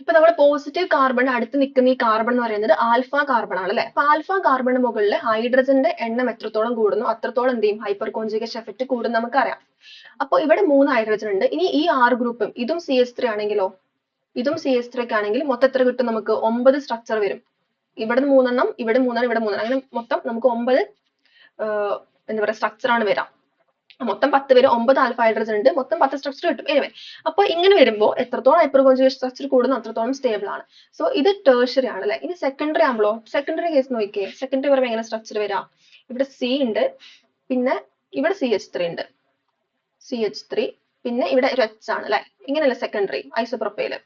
ഇപ്പൊ നമ്മൾ പോസിറ്റീവ് കാർബൺ അടുത്ത് നിൽക്കുന്ന ഈ കാർബൺ എന്ന് പറയുന്നത് ആൽഫ കാർബൺ ആണ് അല്ലെ? അപ്പൊ ആൽഫ കാർബണിന് മുകളിൽ ഹൈഡ്രജന്റെ എണ്ണം എത്രത്തോളം കൂടുന്നു അത്രത്തോളം എന്ത് ചെയ്യും? ഹൈപ്പർ കോൺജുഗേഷൻ എഫക്ട് കൂടും നമുക്കറിയാം. അപ്പൊ ഇവിടെ 3 ഹൈഡ്രജൻ ഉണ്ട്. ഇനി ഈ 6 ഗ്രൂപ്പും ഇതും CH3 ആണെങ്കിലോ, ഇതും CH3 ഒക്കെ ആണെങ്കിൽ മൊത്തം എത്ര കിട്ടും? നമുക്ക് 9 സ്ട്രക്ചർ വരും. ഇവിടെ 3 എണ്ണം, ഇവിടെ 3 എണ്ണം, ഇവിടെ 3 എണ്ണം, അങ്ങനെ മൊത്തം നമുക്ക് 9 എന്താ പറയുക സ്ട്രക്ചർ ആണ് വരാം. മൊത്തം 10 വരും. 9 ആൽഫ ഹൈഡ്രജൻ ഉണ്ട്, മൊത്തം 10 സ്ട്രക്ചർ കിട്ടും. എനിവേ, അപ്പൊ ഇങ്ങനെ വരുമ്പോൾ എത്രത്തോളം ഹൈപ്പർ കോൺജുഗേഷൻ സ്ട്രക്ചർ കൂടുന്നു അത്രത്തോളം സ്റ്റേബിൾ ആണ്. സോ ഇത് ടേർഷറി ആണ് അല്ലെ? ഇനി സെക്കൻഡറി ആകുമ്പോൾ, സെക്കൻഡറി കേസ് നോക്കിയേ. സെക്കൻഡറി പറയുമ്പോൾ എങ്ങനെ സ്ട്രക്ചർ വരാം? ഇവിടെ C ഉണ്ട്, പിന്നെ ഇവിടെ CH3 ഉണ്ട്, CH3, പിന്നെ ഇവിടെ ഒരു H ആണ് അല്ലെ? ഇങ്ങനെയല്ല സെക്കൻഡറി ഐസോപ്രോപ്പൈല്.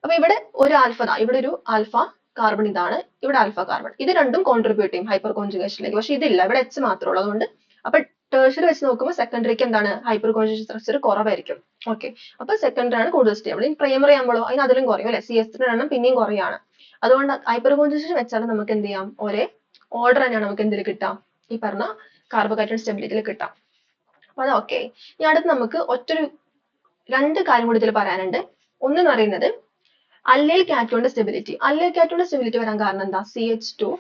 അപ്പൊ ഇവിടെ ഒരു ആൽഫ, ഇവിടെ ഒരു ആൽഫ കാർബൺ, ഇതാണ് ഇവിടെ ആൽഫ കാർബൺ. ഇത് രണ്ടും കോൺട്രിബ്യൂട്ട് ചെയ്യും ഹൈപ്പർ കോൺജുഗേഷനിലേക്ക്. പക്ഷെ ഇതില്ല, ഇവിടെ H മാത്രമേ ഉള്ളൂ. അതുകൊണ്ട് അപ്പൊ ടേർഷറി വെച്ച് നോക്കുമ്പോൾ സെക്കൻഡറിക്ക് എന്താണ്? ഹൈപ്പർ കോൺജുഗേഷൻ സ്ട്രക്ചർ കുറവായിരിക്കും. ഓക്കെ, അപ്പൊ സെക്കൻഡറി ആണ് കൂടുതൽ സ്റ്റേബിൾ. ഇനി പ്രൈമറി ആകുമ്പോഴോ അതിന് അതിലും കുറയും അല്ലെ? CH3 എണ്ണം പിന്നെയും കുറയാണ്. അതുകൊണ്ട് ഹൈപ്പർ കോൺജുഗേഷൻ വെച്ചാൽ നമുക്ക് എന്ത് ചെയ്യാം? ഒരേ ഓർഡർ തന്നെയാണ് നമുക്ക് എന്തിൽ കിട്ടാം? ഈ പറഞ്ഞ കാർബോകാറ്റോൺ സ്റ്റെബിലിറ്റിയിൽ കിട്ടാം. അപ്പൊ അത് ഓക്കെ. ഇനി അടുത്ത് നമുക്ക് ഒറ്റൊരു 2 കാര്യം കൂടി ഇതിൽ പറയാനുണ്ട്. ഒന്നെന്ന് പറയുന്നത് അല്ലൈൽ കാറ്റോണിന്റെ സ്റ്റെബിലിറ്റി. അല്ലൈൽ കാറ്റോണിന്റെ സ്റ്റെബിലിറ്റി വരാൻ കാരണം എന്താ? CH2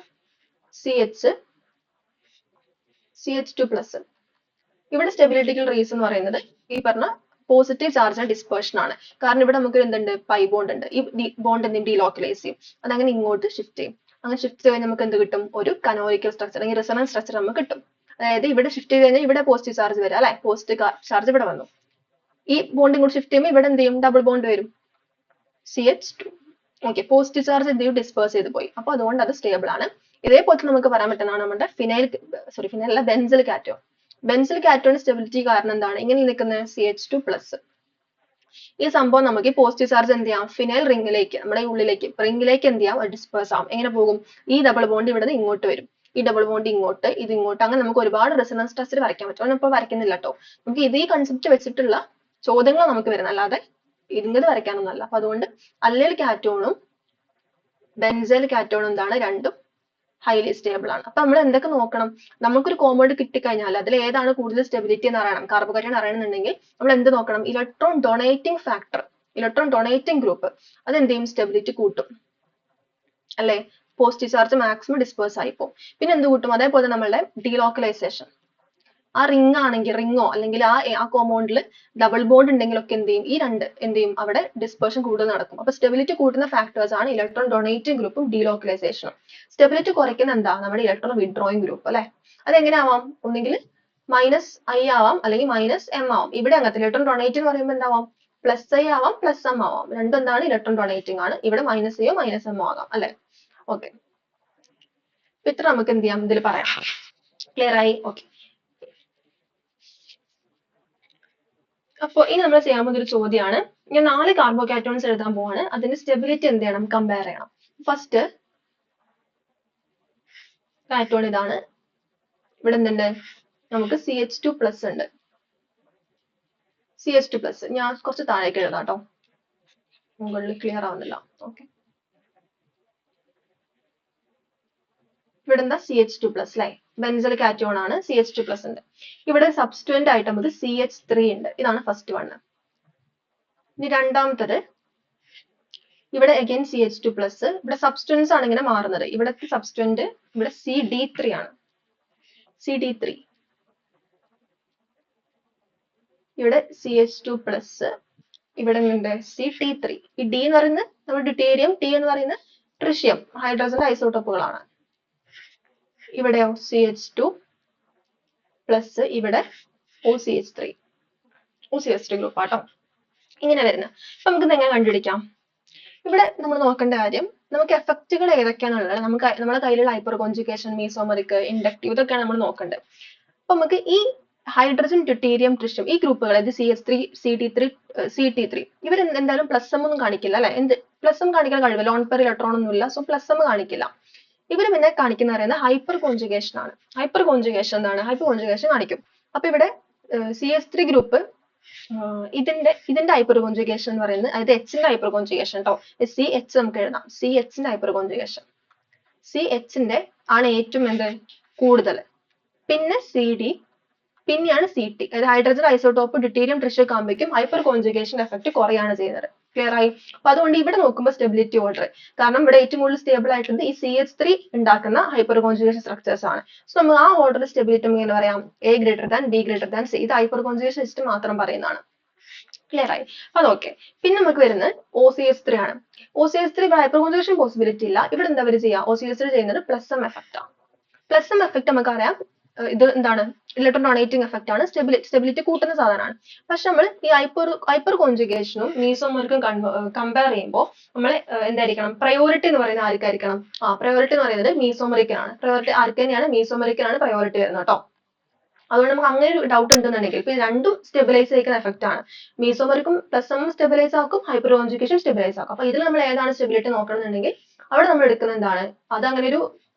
CH2+. ഇവിടെ സ്റ്റെബിലിറ്റിക്കുള്ള റീസൺ എന്ന് പറയുന്നത് ഈ പറഞ്ഞ പോസിറ്റീവ് ചാർജ് ഡിസ്പേർഷൻ ആണ്. കാരണം ഇവിടെ നമുക്ക് എന്തുണ്ട്? പൈ ബോണ്ട് ഉണ്ട്. ഈ ബോണ്ട് എന്തെങ്കിലും ഡീലോക്കലൈസ് ചെയ്യും, അതങ്ങനെ ഇങ്ങോട്ട് ഷിഫ്റ്റ് ചെയ്യും. അങ്ങനെ ഷിഫ്റ്റ് ചെയ്ത് നമുക്ക് എന്ത് കിട്ടും? ഒരു കനോനിക്കൽ സ്ട്രക്ചർ അല്ലെങ്കിൽ റെസൊണൻസ് സ്ട്രക്ചർ നമുക്ക് കിട്ടും. അതായത് ഇവിടെ ഷിഫ്റ്റ് ചെയ്ത് കഴിഞ്ഞാൽ ഇവിടെ പോസിറ്റീവ് ചാർജ് വരും അല്ലെ? പോസിറ്റീവ് ചാർജ് ഇവിടെ വന്നു. ഈ ബോണ്ട് ഇങ്ങോട്ട് ഷിഫ്റ്റ് ചെയ്യുമ്പോൾ ഇവിടെ എന്ത് ചെയ്യും? ഡബിൾ ബോണ്ട് വരും, CH2. ഓക്കെ, പോസിറ്റീവ് ചാർജ് എന്ത് ചെയ്യും? ഡിസ്പേഴ്സ് ചെയ്ത് പോയി. അപ്പൊ അതുകൊണ്ട് അത് സ്റ്റേബിൾ ആണ്. ഇതേപോലെ നമുക്ക് പറയാൻ പറ്റുന്നതാണ് നമ്മുടെ ഫിനൈൽ അല്ല, ബെൻസിൽ കാറ്റോൺ. ബെൻസിൽ കാറ്റോൺ സ്റ്റെബിലിറ്റി കാരണം എന്താണ്? ഇങ്ങനെ നിൽക്കുന്ന CH2+. ഈ സംഭവം നമുക്ക് പോസിറ്റീവ് ചാർജ് എന്ത് ചെയ്യാം, ഫിനൈൽ റിംഗിലേക്ക്, നമ്മുടെ റിംഗിലേക്ക് എന്ത് ചെയ്യാം, ഡിസ്പേഴ്സ് ആവും. എങ്ങനെ പോകും, ഈ ഡബിൾ ബോണ്ട് ഇവിടെ നിന്ന് ഇങ്ങോട്ട് വരും, ഈ ഡബിൾ ബോണ്ട് ഇങ്ങോട്ട്, ഇത് ഇങ്ങോട്ട്, അങ്ങനെ നമുക്ക് ഒരുപാട് റെസൊണൻസ് ടെസ്റ്റിൽ വരയ്ക്കാൻ പറ്റും. അതിനിപ്പോൾ വരയ്ക്കുന്നില്ല കേട്ടോ. നമുക്ക് ഇതേ കൺസെപ്റ്റ് വെച്ചിട്ടുള്ള ചോദ്യങ്ങൾ നമുക്ക് വരുന്നത്, അല്ലാതെ ഇതിങ്ങനെ വരയ്ക്കാനൊന്നല്ല. അപ്പൊ അതുകൊണ്ട് അല്ലേൽ കാറ്റോണും ബെൻസൈൽ കാറ്റോണും എന്താണ്, രണ്ടും ഹൈലി സ്റ്റേബിൾ ആണ്. അപ്പൊ നമ്മൾ എന്തൊക്കെ നോക്കണം, നമുക്കൊരു കോമ്പൗണ്ട് കിട്ടിക്കഴിഞ്ഞാൽ അതിൽ ഏതാണ് കൂടുതൽ സ്റ്റെബിലിറ്റി എന്ന് അറിയണം, കാർബോകാറ്റൈൻ അറിയണമെന്നുണ്ടെങ്കിൽ നമ്മൾ എന്ത് നോക്കണം, electron donating factor, electron donating group, അത് എന്ത് ചെയ്യും, സ്റ്റെബിലിറ്റി കൂട്ടും അല്ലെ. പോസിറ്റീവ് ചാർജ് മാക്സിമം ഡിസ്പേഴ്സ് ആയിപ്പോ. പിന്നെ എന്ത് കൂട്ടും, അതേപോലെ നമ്മളുടെ ഡീലോക്കലൈസേഷൻ, ആ റിംഗ് ആണെങ്കിൽ റിംഗോ അല്ലെങ്കിൽ ആ കോമ്പൗണ്ടിൽ ഡബിൾ ബോണ്ട് ഉണ്ടെങ്കിലൊക്കെ എന്ത് ചെയ്യും, ഈ രണ്ട് എന്ത് ചെയ്യും, അവിടെ ഡിസ്പേർഷൻ കൂടുതൽ നടക്കും. അപ്പൊ സ്റ്റെബിലിറ്റി കൂട്ടുന്ന ഫാക്ടേഴ്സ് ആണ് ഇലക്ട്രോൺ ഡൊണേറ്റിംഗ് ഗ്രൂപ്പും ഡീലോക്കലൈസേഷനും. സ്റ്റെബിലിറ്റി കുറയ്ക്കുന്ന എന്താ, നമ്മുടെ ഇലക്ട്രോൺ വിഡ്രോയിങ് ഗ്രൂപ്പ് അല്ലെ. അതെങ്ങനെ ആവാം, ഒന്നെങ്കിൽ -I ആവാം അല്ലെങ്കിൽ -M ആവാം. ഇവിടെ അങ്ങനത്തെ ഇലക്ട്രോൺ ഡൊണേറ്റ് എന്ന് പറയുമ്പോൾ എന്താവാം, +I ആവാം +M ആവാം. രണ്ടും എന്താണ്, ഇലക്ട്രോൺ ഡൊണേറ്റിംഗ് ആണ്. ഇവിടെ -I -M ആകാം അല്ലെ. ഓക്കെ, ഇത്ര നമുക്ക് എന്ത് ചെയ്യാം, ഇതിൽ പറയാം. ക്ലിയർ ആയി? ഓക്കെ. അപ്പൊ ഇനി നമ്മൾ ചെയ്യാൻ പോകുന്ന ഒരു ചോദ്യമാണ്, ഞാൻ 4 കാർബോകാറ്റോൺസ് എഴുതാൻ പോവാണ്, അതിന്റെ സ്റ്റെബിലിറ്റി എന്ത് ചെയ്യണം, കമ്പയർ ചെയ്യണം. ഫസ്റ്റ് കാറ്റോൺ ഇതാണ്, ഇവിടെ എന്തുണ്ട്, നമുക്ക് CH2+ ഉണ്ട്. CH2+, ഞാൻ കുറച്ച് താഴേക്ക് എഴുതാം കേട്ടോ, മുകളിൽ ക്ലിയർ ആവുന്നില്ല. ഓക്കെ, ഇവിടെ എന്താ CH2+ അല്ലെ, ബെൻസൽ കാറ്റോൺ ആണ്, CH2+ ഉണ്ട്. ഇവിടെ സബ്സ്റ്റുവന്റ് ആയിട്ട് നമുക്ക് CH3 ഉണ്ട്. ഇതാണ് ഫസ്റ്റ് വൺ. ഇനി രണ്ടാമത്തത്, ഇവിടെ അഗൈൻ CH2+, ഇവിടെ സബ്സ്റ്റുവൻസ് ആണ് ഇങ്ങനെ മാറുന്നത്. ഇവിടത്തെ സബ്സ്റ്റുവന്റ് ഇവിടെ CD3 ആണ്, CD3. ഇവിടെ CH2+, ഇവിടെ ഉണ്ട് CT3. ഈ D എന്ന് പറയുന്നത് നമ്മുടെ ഡ്യൂട്ടേരിയം, T എന്ന് പറയുന്നത് ട്രിഷ്യം, ഹൈഡ്രജന്റെ ഐസോട്ടോപ്പുകളാണ്. ഇവിടെയോ CH2+, ഇവിടെ OCH3 ഗ്രൂപ്പ് ആട്ടോ, ഇങ്ങനെ വരുന്നത്. അപ്പൊ നമുക്ക് എങ്ങനെ കണ്ടുപിടിക്കാം, ഇവിടെ നമ്മൾ നോക്കേണ്ട കാര്യം, നമുക്ക് എഫക്റ്റുകൾ ഏതൊക്കെയാണുള്ളത്, നമുക്ക് നമ്മുടെ കയ്യിലുള്ള ഹൈപ്പർ കോൺജുഗേഷൻ, മീസോമറിക്, ഇൻഡക്റ്റീവ്, ഇതൊക്കെയാണ് നമ്മൾ നോക്കേണ്ടത്. അപ്പൊ നമുക്ക് ഈ ഹൈഡ്രജൻ, ഡ്യൂട്ടീരിയം, ട്രിഷ്യം, ഈ ഗ്രൂപ്പുകൾ, അതായത് CH3, CD3, CT3, ഇവർ എന്തായാലും +M ഒന്നും കാണിക്കില്ല അല്ലെ. എന്ത് +M കാണിക്കാൻ കഴിവില്ല, ലോൺ പെയർ ഇലക്ട്രോൺ ഒന്നുമില്ല, സോ +M കാണിക്കില്ല. ഇവർ പിന്നെ കാണിക്കുന്ന പറയുന്നത് ഹൈപ്പർ കോൺജുഗേഷൻ ആണ്. ഹൈപ്പർ കോൺജുഗേഷൻ എന്താണ്, ഹൈപ്പർ കോൺജുഗേഷൻ കാണിക്കും. അപ്പൊ ഇവിടെ CH3 ഗ്രൂപ്പ്, ഇതിന്റെ ഹൈപ്പർ കോൺജുഗേഷൻ എന്ന് പറയുന്നത്, അതായത് H ന്റെ ഹൈപ്പർ കോൺജുഗേഷൻ കേട്ടോ, CH നമുക്ക് എഴുതാം, CH ന്റെ ഹൈപ്പർ കോൺജുഗേഷൻ, CH ന്റെ ആണ് ഏറ്റവും എന്ത് കൂടുതൽ, പിന്നെ CD, പിന്നെയാണ് CT. അതായത് ഹൈഡ്രജൻ ഐസോടോപ്പ്, ഡ്യൂട്ടീരിയം, ട്രിഷ്യം ആകുമ്പോഴേക്കും ഹൈപ്പർ കോൺജുഗേഷൻ എഫക്ട് കുറയാണ് ചെയ്യുന്നത്. ക്ലിയർ ആയി? അപ്പൊ അതുകൊണ്ട് ഇവിടെ നോക്കുമ്പോൾ സ്റ്റെബിലിറ്റി ഓർഡർ, കാരണം ഇവിടെ ഏറ്റവും കൂടുതൽ സ്റ്റേബിൾ ആയിട്ടുള്ളത് ഈ CH3 ഉണ്ടാക്കുന്ന ഹൈപ്പർ കോൺജുഗേഷൻ സ്ട്രക്ചേഴ്സ് ആണ്. സോ നമ്മൾ ആ ഓർഡർ സ്റ്റെബിലിറ്റി എങ്ങനെ പറയാം, A greater than B greater than C. ഇത് ഹൈപ്പർ കോൺജുഗേഷൻ ലിസ്റ്റ് മാത്രം പറയുന്നതാണ്. ക്ലിയർ ആയി? അത് ഓക്കെ. പിന്നെ നമുക്ക് വരുന്നത് OCH3 ആണ്. OCH3 ഇവിടെ ഹൈപ്പർ കോൺജുഗേഷൻ പോസിബിലിറ്റി ഇല്ല. ഇവിടെ എന്താ അവർ ചെയ്യുക, OCH3 ചെയ്യുന്നത് +M എഫക്റ്റ് ആണ്. +M എഫക്റ്റ് നമുക്കറിയാം, ഇത് എന്താണ്, ഇലക്ട്രോൺ ഡൊണേറ്റിംഗ് എഫക്റ്റ് ആണ്, സ്റ്റെബിലിറ്റി കൂട്ടുന്ന സാധനമാണ്. പക്ഷെ നമ്മൾ ഈ ഹൈപ്പർ കോൺജുഗേഷനും മീസോമർക്കും കമ്പയർ ചെയ്യുമ്പോൾ നമ്മൾ എന്തായിരിക്കണം, പ്രയോറിറ്റി എന്ന് പറയുന്നത് ആർക്കായിരിക്കണം, പ്രയോറിറ്റി എന്ന് പറയുന്നത് മീസോമറിക്കിനാണ്. പ്രയോറിറ്റി ആർക്ക് തന്നെയാണ്, മീസോമറിക്കിനാണ് പ്രയോറിറ്റി വരുന്നത് കേട്ടോ. അതുകൊണ്ട് നമുക്ക് അങ്ങനെ ഒരു ഡൗട്ട് ഉണ്ടെന്നുണ്ടെങ്കിൽ, ഇപ്പൊ രണ്ടും സ്റ്റെബിലൈസ് ചെയ്യുന്ന എഫക്റ്റ് ആണ്, മീസോമറിക്കും +M സ്റ്റെബിലൈസ് ആക്കും, ഹൈപ്പർ കോൺജുഗേഷൻ സ്റ്റെബിലൈസ് ആക്കും. അപ്പൊ ഇതിൽ നമ്മൾ ഏതാണ് സ്റ്റെബിലിറ്റി നോക്കണമെന്നുണ്ടെങ്കിൽ അവിടെ നമ്മൾ എടുക്കുന്നത് എന്താണ്, അത് അങ്ങനെ ഒരു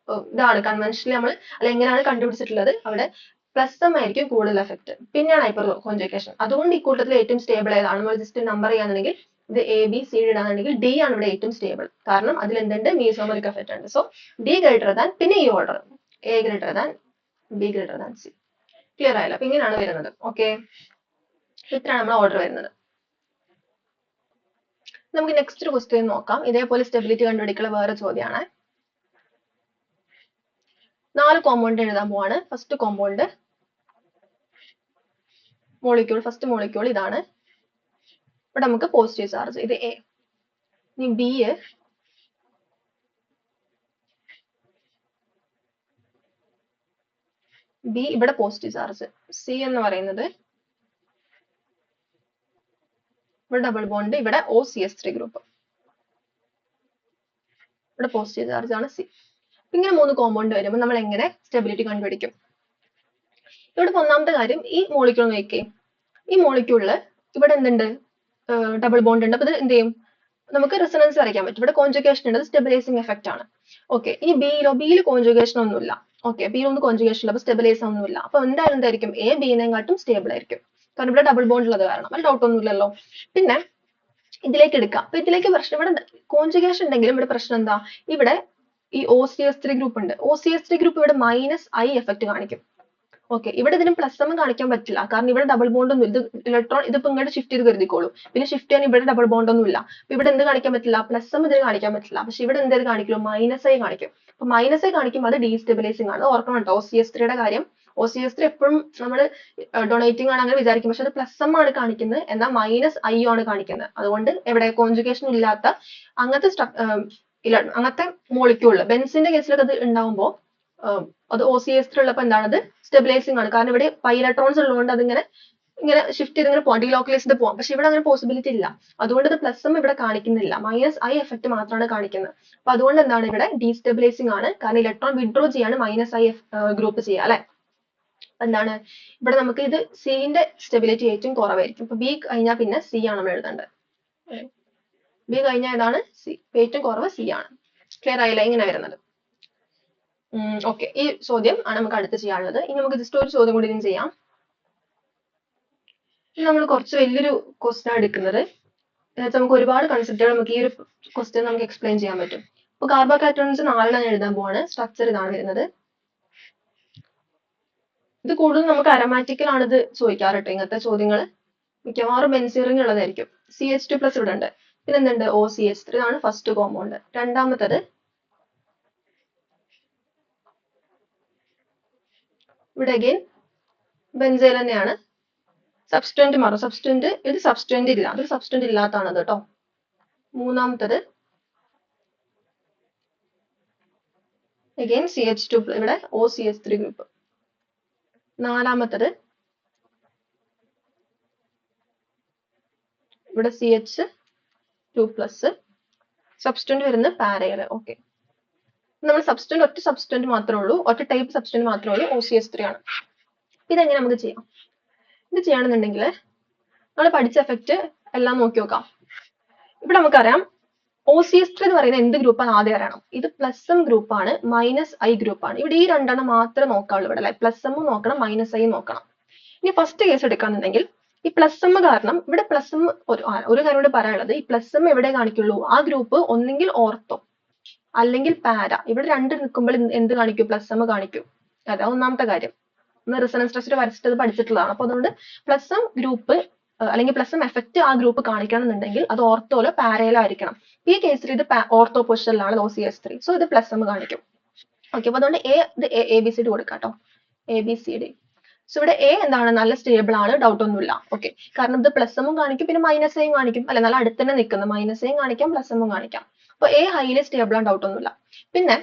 ഇതാണ് കൺവെൻഷനിൽ നമ്മൾ, അല്ല എങ്ങനെയാണ് കണ്ടുപിടിച്ചിട്ടുള്ളത്, അവിടെ +M ആയിരിക്കും കൂടുതൽ എഫക്റ്റ്, പിന്നെയാണ് ഹൈപ്പർ കോൺജുഗേഷൻ. അതുകൊണ്ട് ഈ കൂട്ടത്തിൽ ഏറ്റവും സ്റ്റേബിൾ ഏതാണ്, നമ്മൾ ജസ്റ്റ് നമ്പർ ചെയ്യാന്നുണ്ടെങ്കിൽ ഇത് ABCD ഇടാന്നുണ്ടെങ്കിൽ D ആണ് ഇവിടെ ഏറ്റവും സ്റ്റേബിൾ, കാരണം അതിൽ എന്തുണ്ട്, മീസോമറിക് എഫക്റ്റ് ഉണ്ട്. സോ D greater than, പിന്നെ ഈ order A greater than, B greater than C. Clear ആയല്ലോ? അപ്പൊ ഇങ്ങനെയാണ് വരുന്നത്. ഓക്കെ, ഇത്രയാണ് നമ്മുടെ ഓർഡർ വരുന്നത്. നമുക്ക് നെക്സ്റ്റ് ക്വസ്റ്റ്യൻ നോക്കാം. ഇതേപോലെ സ്റ്റെബിലിറ്റി കണ്ടുപിടിക്കുന്ന വേറെ ചോദ്യമാണ്. 4 കോമ്പൗണ്ട് എഴുതാൻ പോവാണ്. First compound molecule, first molecule ഇതാണ്. ഇവിടെ നമുക്ക് പോസിറ്റീവ് ചാർജ്, ഇത് A. ഇനി B ഇവിടെ പോസിറ്റീവ് ചാർജ്, C എന്ന് പറയുന്നത് ഇവിടെ ഡബിൾ ബോണ്ട്, ഇവിടെ OCH3 ഗ്രൂപ്പ്, ഇവിടെ പോസിറ്റീവ് ചാർജ് ആണ് C. ഇങ്ങനെ 3 കോമ്പൗണ്ട് വരുമ്പോൾ നമ്മൾ എങ്ങനെ സ്റ്റെബിലിറ്റി കണ്ടുപിടിക്കും? ഇവിടെ ഒന്നാമത്തെ കാര്യം, ഈ മോളിക്യൂൾ നോക്കിയേ, ഈ മോളിക്യൂളില് ഇവിടെ എന്തുണ്ട്, ഡബിൾ ബോണ്ട് ഉണ്ട്. അപ്പൊ ഇത് എന്ത് ചെയ്യും, നമുക്ക് റിസണൻസ് വരയ്ക്കാൻ പറ്റും. ഇവിടെ കോൺജുഗേഷൻ ഉണ്ട്, സ്റ്റെബിലൈസിങ് എഫക്റ്റ് ആണ്. ഓക്കെ, ഈ ബിയിൽ കോൺജുഗേഷൻ ഒന്നുമില്ല. ഓക്കെ, ബിയിലൊന്നും കോൺജുഗേഷൻ ഇല്ല, അപ്പൊ സ്റ്റെബിലൈസ് ഒന്നുമില്ല. അപ്പൊ എന്തായാലും എന്തായിരിക്കും, എ ബിനെക്കാട്ടും സ്റ്റേബിൾ ആയിരിക്കും, കാരണം ഇവിടെ ഡബിൾ ബോണ്ട് ഉള്ളത് കാരണം. അത് ഡൗട്ട് ഒന്നുമില്ലല്ലോ. പിന്നെ ഇതിലേക്ക് എടുക്കാം. അപ്പൊ ഇതിലേക്ക് പ്രശ്നം, ഇവിടെ കോൺജുഗേഷൻ ഉണ്ടെങ്കിലും ഇവിടെ പ്രശ്നം എന്താ, ഇവിടെ ഈ OCH3 ഗ്രൂപ്പ് ഉണ്ട്. OCH3 ഗ്രൂപ്പ് ഇവിടെ -I എഫക്ട് കാണിക്കും. ഓക്കെ, ഇവിടെ ഇതിന് പ്ലസ് ഒന്നും കാണിക്കാൻ പറ്റില്ല, കാരണം ഇവിടെ ഡബിൾ ബോണ്ട് ഒന്നും, ഇത് ഇലക്ട്രോൺ ഇതിപ്പോ ഇങ്ങോട്ട് ഷിഫ്റ്റ് ചെയ്ത് കരുതിക്കോളൂ. പിന്നെ ഷിഫ്റ്റ് ചെയ്യാൻ ഇവിടെ ഡബിൾ ബോണ്ട് ഒന്നും ഇല്ല. അപ്പൊ ഇവിടെ എന്ത് കാണിക്കാൻ പറ്റില്ല, പ്ലസ് ഇതിന് കാണിക്കാൻ പറ്റില്ല. പക്ഷെ ഇവിടെ എന്ത് കാണിക്കുള്ളൂ, -I കാണിക്കും. അപ്പൊ -I കാണിക്കുമ്പോൾ അത് ഡീസ്റ്റെബിലൈസിങ് ആണ്. ഓർക്കണം കേട്ടോ OCH3 കാര്യം. OCH3 എപ്പോഴും നമ്മൾ ഡൊണേറ്റിംഗ് ആണ് അങ്ങനെ വിചാരിക്കും, പക്ഷെ അത് പ്ലസ് ആണ് കാണിക്കുന്നത്, എന്നാൽ -I ആണ് കാണിക്കുന്നത്. അതുകൊണ്ട് എവിടെ കോൺജുഗേഷൻ ഇല്ലാത്ത അങ്ങനത്തെ മോളിക്യൂള്, ബെൻസിന്റെ കേസിലൊക്കെ അത് ഉണ്ടാവുമ്പോൾ അത് OCH3 ഉള്ളപ്പോൾ എന്താണത് സ്റ്റെബിലൈസിംഗ് ആണ്, കാരണം ഇവിടെ പൈ ഇലക്ട്രോൺസ് ഉള്ളതുകൊണ്ട് അതിങ്ങനെ ഇങ്ങനെ ഷിഫ്റ്റ് ചെയ്ത് ഇങ്ങനെ പോകാം, ഡീലോക്കലൈസ് ചെയ്ത് പോകാം. പക്ഷെ ഇവിടെ അങ്ങനെ പോസിബിലിറ്റി ഇല്ല, അതുകൊണ്ട് ഇത് പ്ലസ് ഇവിടെ കാണിക്കുന്നില്ല, -I എഫക്ട് മാത്രമാണ് കാണിക്കുന്നത്. അപ്പൊ അതുകൊണ്ട് എന്താണ് ഇവിടെ ഡീസ്റ്റെബിലൈസിംഗ് ആണ്, കാരണം ഇലക്ട്രോൺ വിഡ്രോ ചെയ്യാണ് -I ഗ്രൂപ്പ് ചെയ്യുക അല്ലെ. എന്താണ് ഇവിടെ നമുക്ക് ഇത് സിന്റെ സ്റ്റെബിലിറ്റി ഏറ്റവും കുറവായിരിക്കും. ഇപ്പൊ ബി കഴിഞ്ഞാൽ പിന്നെ സി ആണ് നമ്മൾ എഴുതേണ്ടത്. ബി കഴിഞ്ഞാൽ ഏതാണ്, സി. ഏറ്റവും കുറവ് സി ആണ്. ക്ലിയർ ആയില്ല, ഇങ്ങനെ വരുന്നത്. ഓക്കെ, ഈ ചോദ്യം ആണ് നമുക്ക് അടുത്ത് ചെയ്യാനുള്ളത്. ഇനി നമുക്ക് ജസ്റ്റ് ഒരു ചോദ്യം കൂടി ചെയ്യാം. നമ്മൾ കുറച്ച് വലിയൊരു ക്വസ്റ്റ്യൻ എടുക്കുന്നത്, എന്നുവെച്ചാൽ നമുക്ക് ഒരുപാട് കൺസെപ്റ്റുകൾ നമുക്ക് ഈ ഒരു ക്വസ്റ്റ്യൻ നമുക്ക് എക്സ്പ്ലെയിൻ ചെയ്യാൻ പറ്റും. ഇപ്പൊ കാർബോകാറ്റോൺസ് 4 എഴുതാൻ പോവാണ്. സ്ട്രക്ചർ ഇതാണ് വരുന്നത്. ഇത് കൂടുതൽ നമുക്ക് അരോമാറ്റിക്കൽ ആണ് ഇത് ചോദിക്കാറ് കേട്ടോ. ഇങ്ങനത്തെ ചോദ്യങ്ങൾ മിക്കവാറും ബെൻസീറിംഗ് ഉള്ളതായിരിക്കും. CH2+ ഇവിടെ ഉണ്ട്. പിന്നെ എന്തുണ്ട്, OCH3 ആണ് ഫസ്റ്റ് കോമ്പൗണ്ട്. രണ്ടാമത്തത് ഇവിടെ അഗൈൻ ബെൻസൈൽ തന്നെയാണ്. സബ്സ്റ്റന്റ് മാറും, സബ്സ്റ്റന്റ് ഇത് സബ്സ്റ്റന്റ് ഇല്ല, അത് സബ്സ്റ്റന്റ് ഇല്ലാത്തതാണ് കേട്ടോ. മൂന്നാമത്തത് അഗൈൻ CH2, ഇവിടെ OCH3 ഗ്രൂപ്പ്. നാലാമത്തത് ഇവിടെ CH2+, സബ്സ്റ്റന്റ് വരുന്നത് പാരയിൽ. ഓക്കെ, നമ്മൾ സബ്സ്റ്റന്റ് ഒറ്റ സബ്സ്റ്റന്റ് മാത്രമേ ഉള്ളൂ, ഒറ്റ ടൈപ്പ് സബ്സ്റ്റന്റ് മാത്രമേ ഉള്ളൂ, OCH3 ആണ്. ഇതെങ്ങനെ നമുക്ക് ചെയ്യാം, ഇത് ചെയ്യണമെന്നുണ്ടെങ്കിൽ നമ്മൾ പഠിച്ച എഫക്റ്റ് എല്ലാം നോക്കി നോക്കാം. ഇവിടെ നമുക്കറിയാം OCH3 എന്ന് പറയുന്നത് എന്ത് ഗ്രൂപ്പാണ് ആദ്യം അറിയണം. ഇത് പ്ലസ് ഗ്രൂപ്പാണ്, -I ഗ്രൂപ്പാണ്. ഇവിടെ ഈ രണ്ടെണ്ണം മാത്രമേ നോക്കാവുള്ളൂ ഇവിടെ, അല്ലെ. പ്ലസ് നോക്കണം, -I നോക്കണം. ഇനി ഫസ്റ്റ് കേസ് എടുക്കാന്നുണ്ടെങ്കിൽ ഈ പ്ലസ് കാരണം ഇവിടെ പ്ലസ് ഒരു കാര്യം കൂടി പറയാനുള്ളത്, ഈ പ്ലസ് എവിടെ കാണിക്കുള്ളൂ, ആ ഗ്രൂപ്പ് ഒന്നെങ്കിൽ ഓർത്തോ അല്ലെങ്കിൽ പാര. ഇവിടെ രണ്ട് നിൽക്കുമ്പോൾ എന്ത് കാണിക്കും, പ്ലസ് കാണിക്കും. അതാ ഒന്നാമത്തെ കാര്യം. ഒന്ന് റിസണൻസ് ടെസ്റ്റ് വരച്ചിട്ട് പഠിച്ചിട്ടുള്ളതാണ്. അപ്പൊ അതുകൊണ്ട് പ്ലസ് ഗ്രൂപ്പ് അല്ലെങ്കിൽ പ്ലസ് എഫക്റ്റ് ആ ഗ്രൂപ്പ് കാണിക്കണമെന്നുണ്ടെങ്കിൽ അത് ഓർത്തോലോ പാരയിലോ ആയിരിക്കണം. ഈ കേസിൽ ഇത് ഓർത്തോ പൊസിഷനിലാണ് OCH3, സോ ഇത് പ്ലസ് കാണിക്കും. ഓക്കെ, അപ്പൊ അതുകൊണ്ട് ABCD കൊടുക്കാം കേട്ടോ, ABCD. സോ ഇവിടെ A എന്താണ്, നല്ല സ്റ്റേബിൾ ആണ്, ഡൗട്ട് ഒന്നുമില്ല. ഓക്കെ, കാരണം ഇത് പ്ലസ് കാണിക്കും, പിന്നെ -I കാണിക്കും, അല്ലെ. നല്ല അടുത്ത് തന്നെ നിൽക്കുന്നത്, -I കാണിക്കാം, പ്ലസ് കാണിക്കാം. അപ്പൊ A ഹൈലി സ്റ്റേബിൾ ആണ്, ഡൗട്ട് ഒന്നുമില്ല. പിന്നെ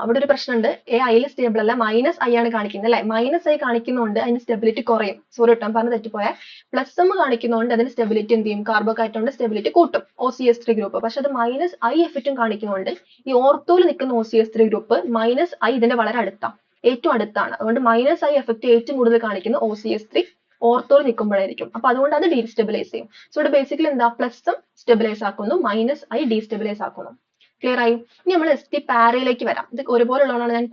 ഇവിടെ ഒരു പ്രശ്നമുണ്ട്, A ഐയിൽ സ്റ്റേബിൾ അല്ല, -I ആണ് കാണിക്കുന്നത്, അല്ലെ. -I കാണിക്കുന്നതുകൊണ്ട് അതിന് സ്റ്റെബിലിറ്റി കുറയും. സോറി കേട്ടോ, പറഞ്ഞ് തെറ്റിപ്പോയാൽ. പ്ലസ് കാണിക്കുന്നതുകൊണ്ട് അതിന് സ്റ്റെബിലിറ്റി എന്ത് ചെയ്യും, കാർബോകാറ്റോണിന്റെ സ്റ്റെബിലിറ്റി കൂട്ടും, OCH3 ഗ്രൂപ്പ്. പക്ഷെ അത് -I എഫക്റ്റും കാണിക്കുന്നതുകൊണ്ട് ഈ ഓർത്തോയിൽ നിൽക്കുന്ന OCH3 ഗ്രൂപ്പ് -I ഇതിന്റെ വളരെ അടുത്താണ്, ഏറ്റവും അടുത്താണ്. അതുകൊണ്ട് -I എഫക്റ്റ് ഏറ്റവും കൂടുതൽ കാണിക്കുന്ന OCH3 ഓർത്തോയിൽ നിൽക്കുമ്പോഴായിരിക്കും. അപ്പൊ അതുകൊണ്ട് അത് ഡീസ്റ്റെബിലൈസ് ചെയ്യും. സോ ഇവിടെ ബേസിക്കലി എന്താ, പ്ലസ് സ്റ്റെബിലൈസ് ആക്കുന്നു, -I ഡീസ്റ്റെബിലൈസ് ആക്കുന്നു. ക്ലിയർ ആയി. ഇനി നമ്മൾ പാരയിലേക്ക് വരാം. ഇത് ഒരുപോലെ ഉള്ളതാണ് ഞാൻ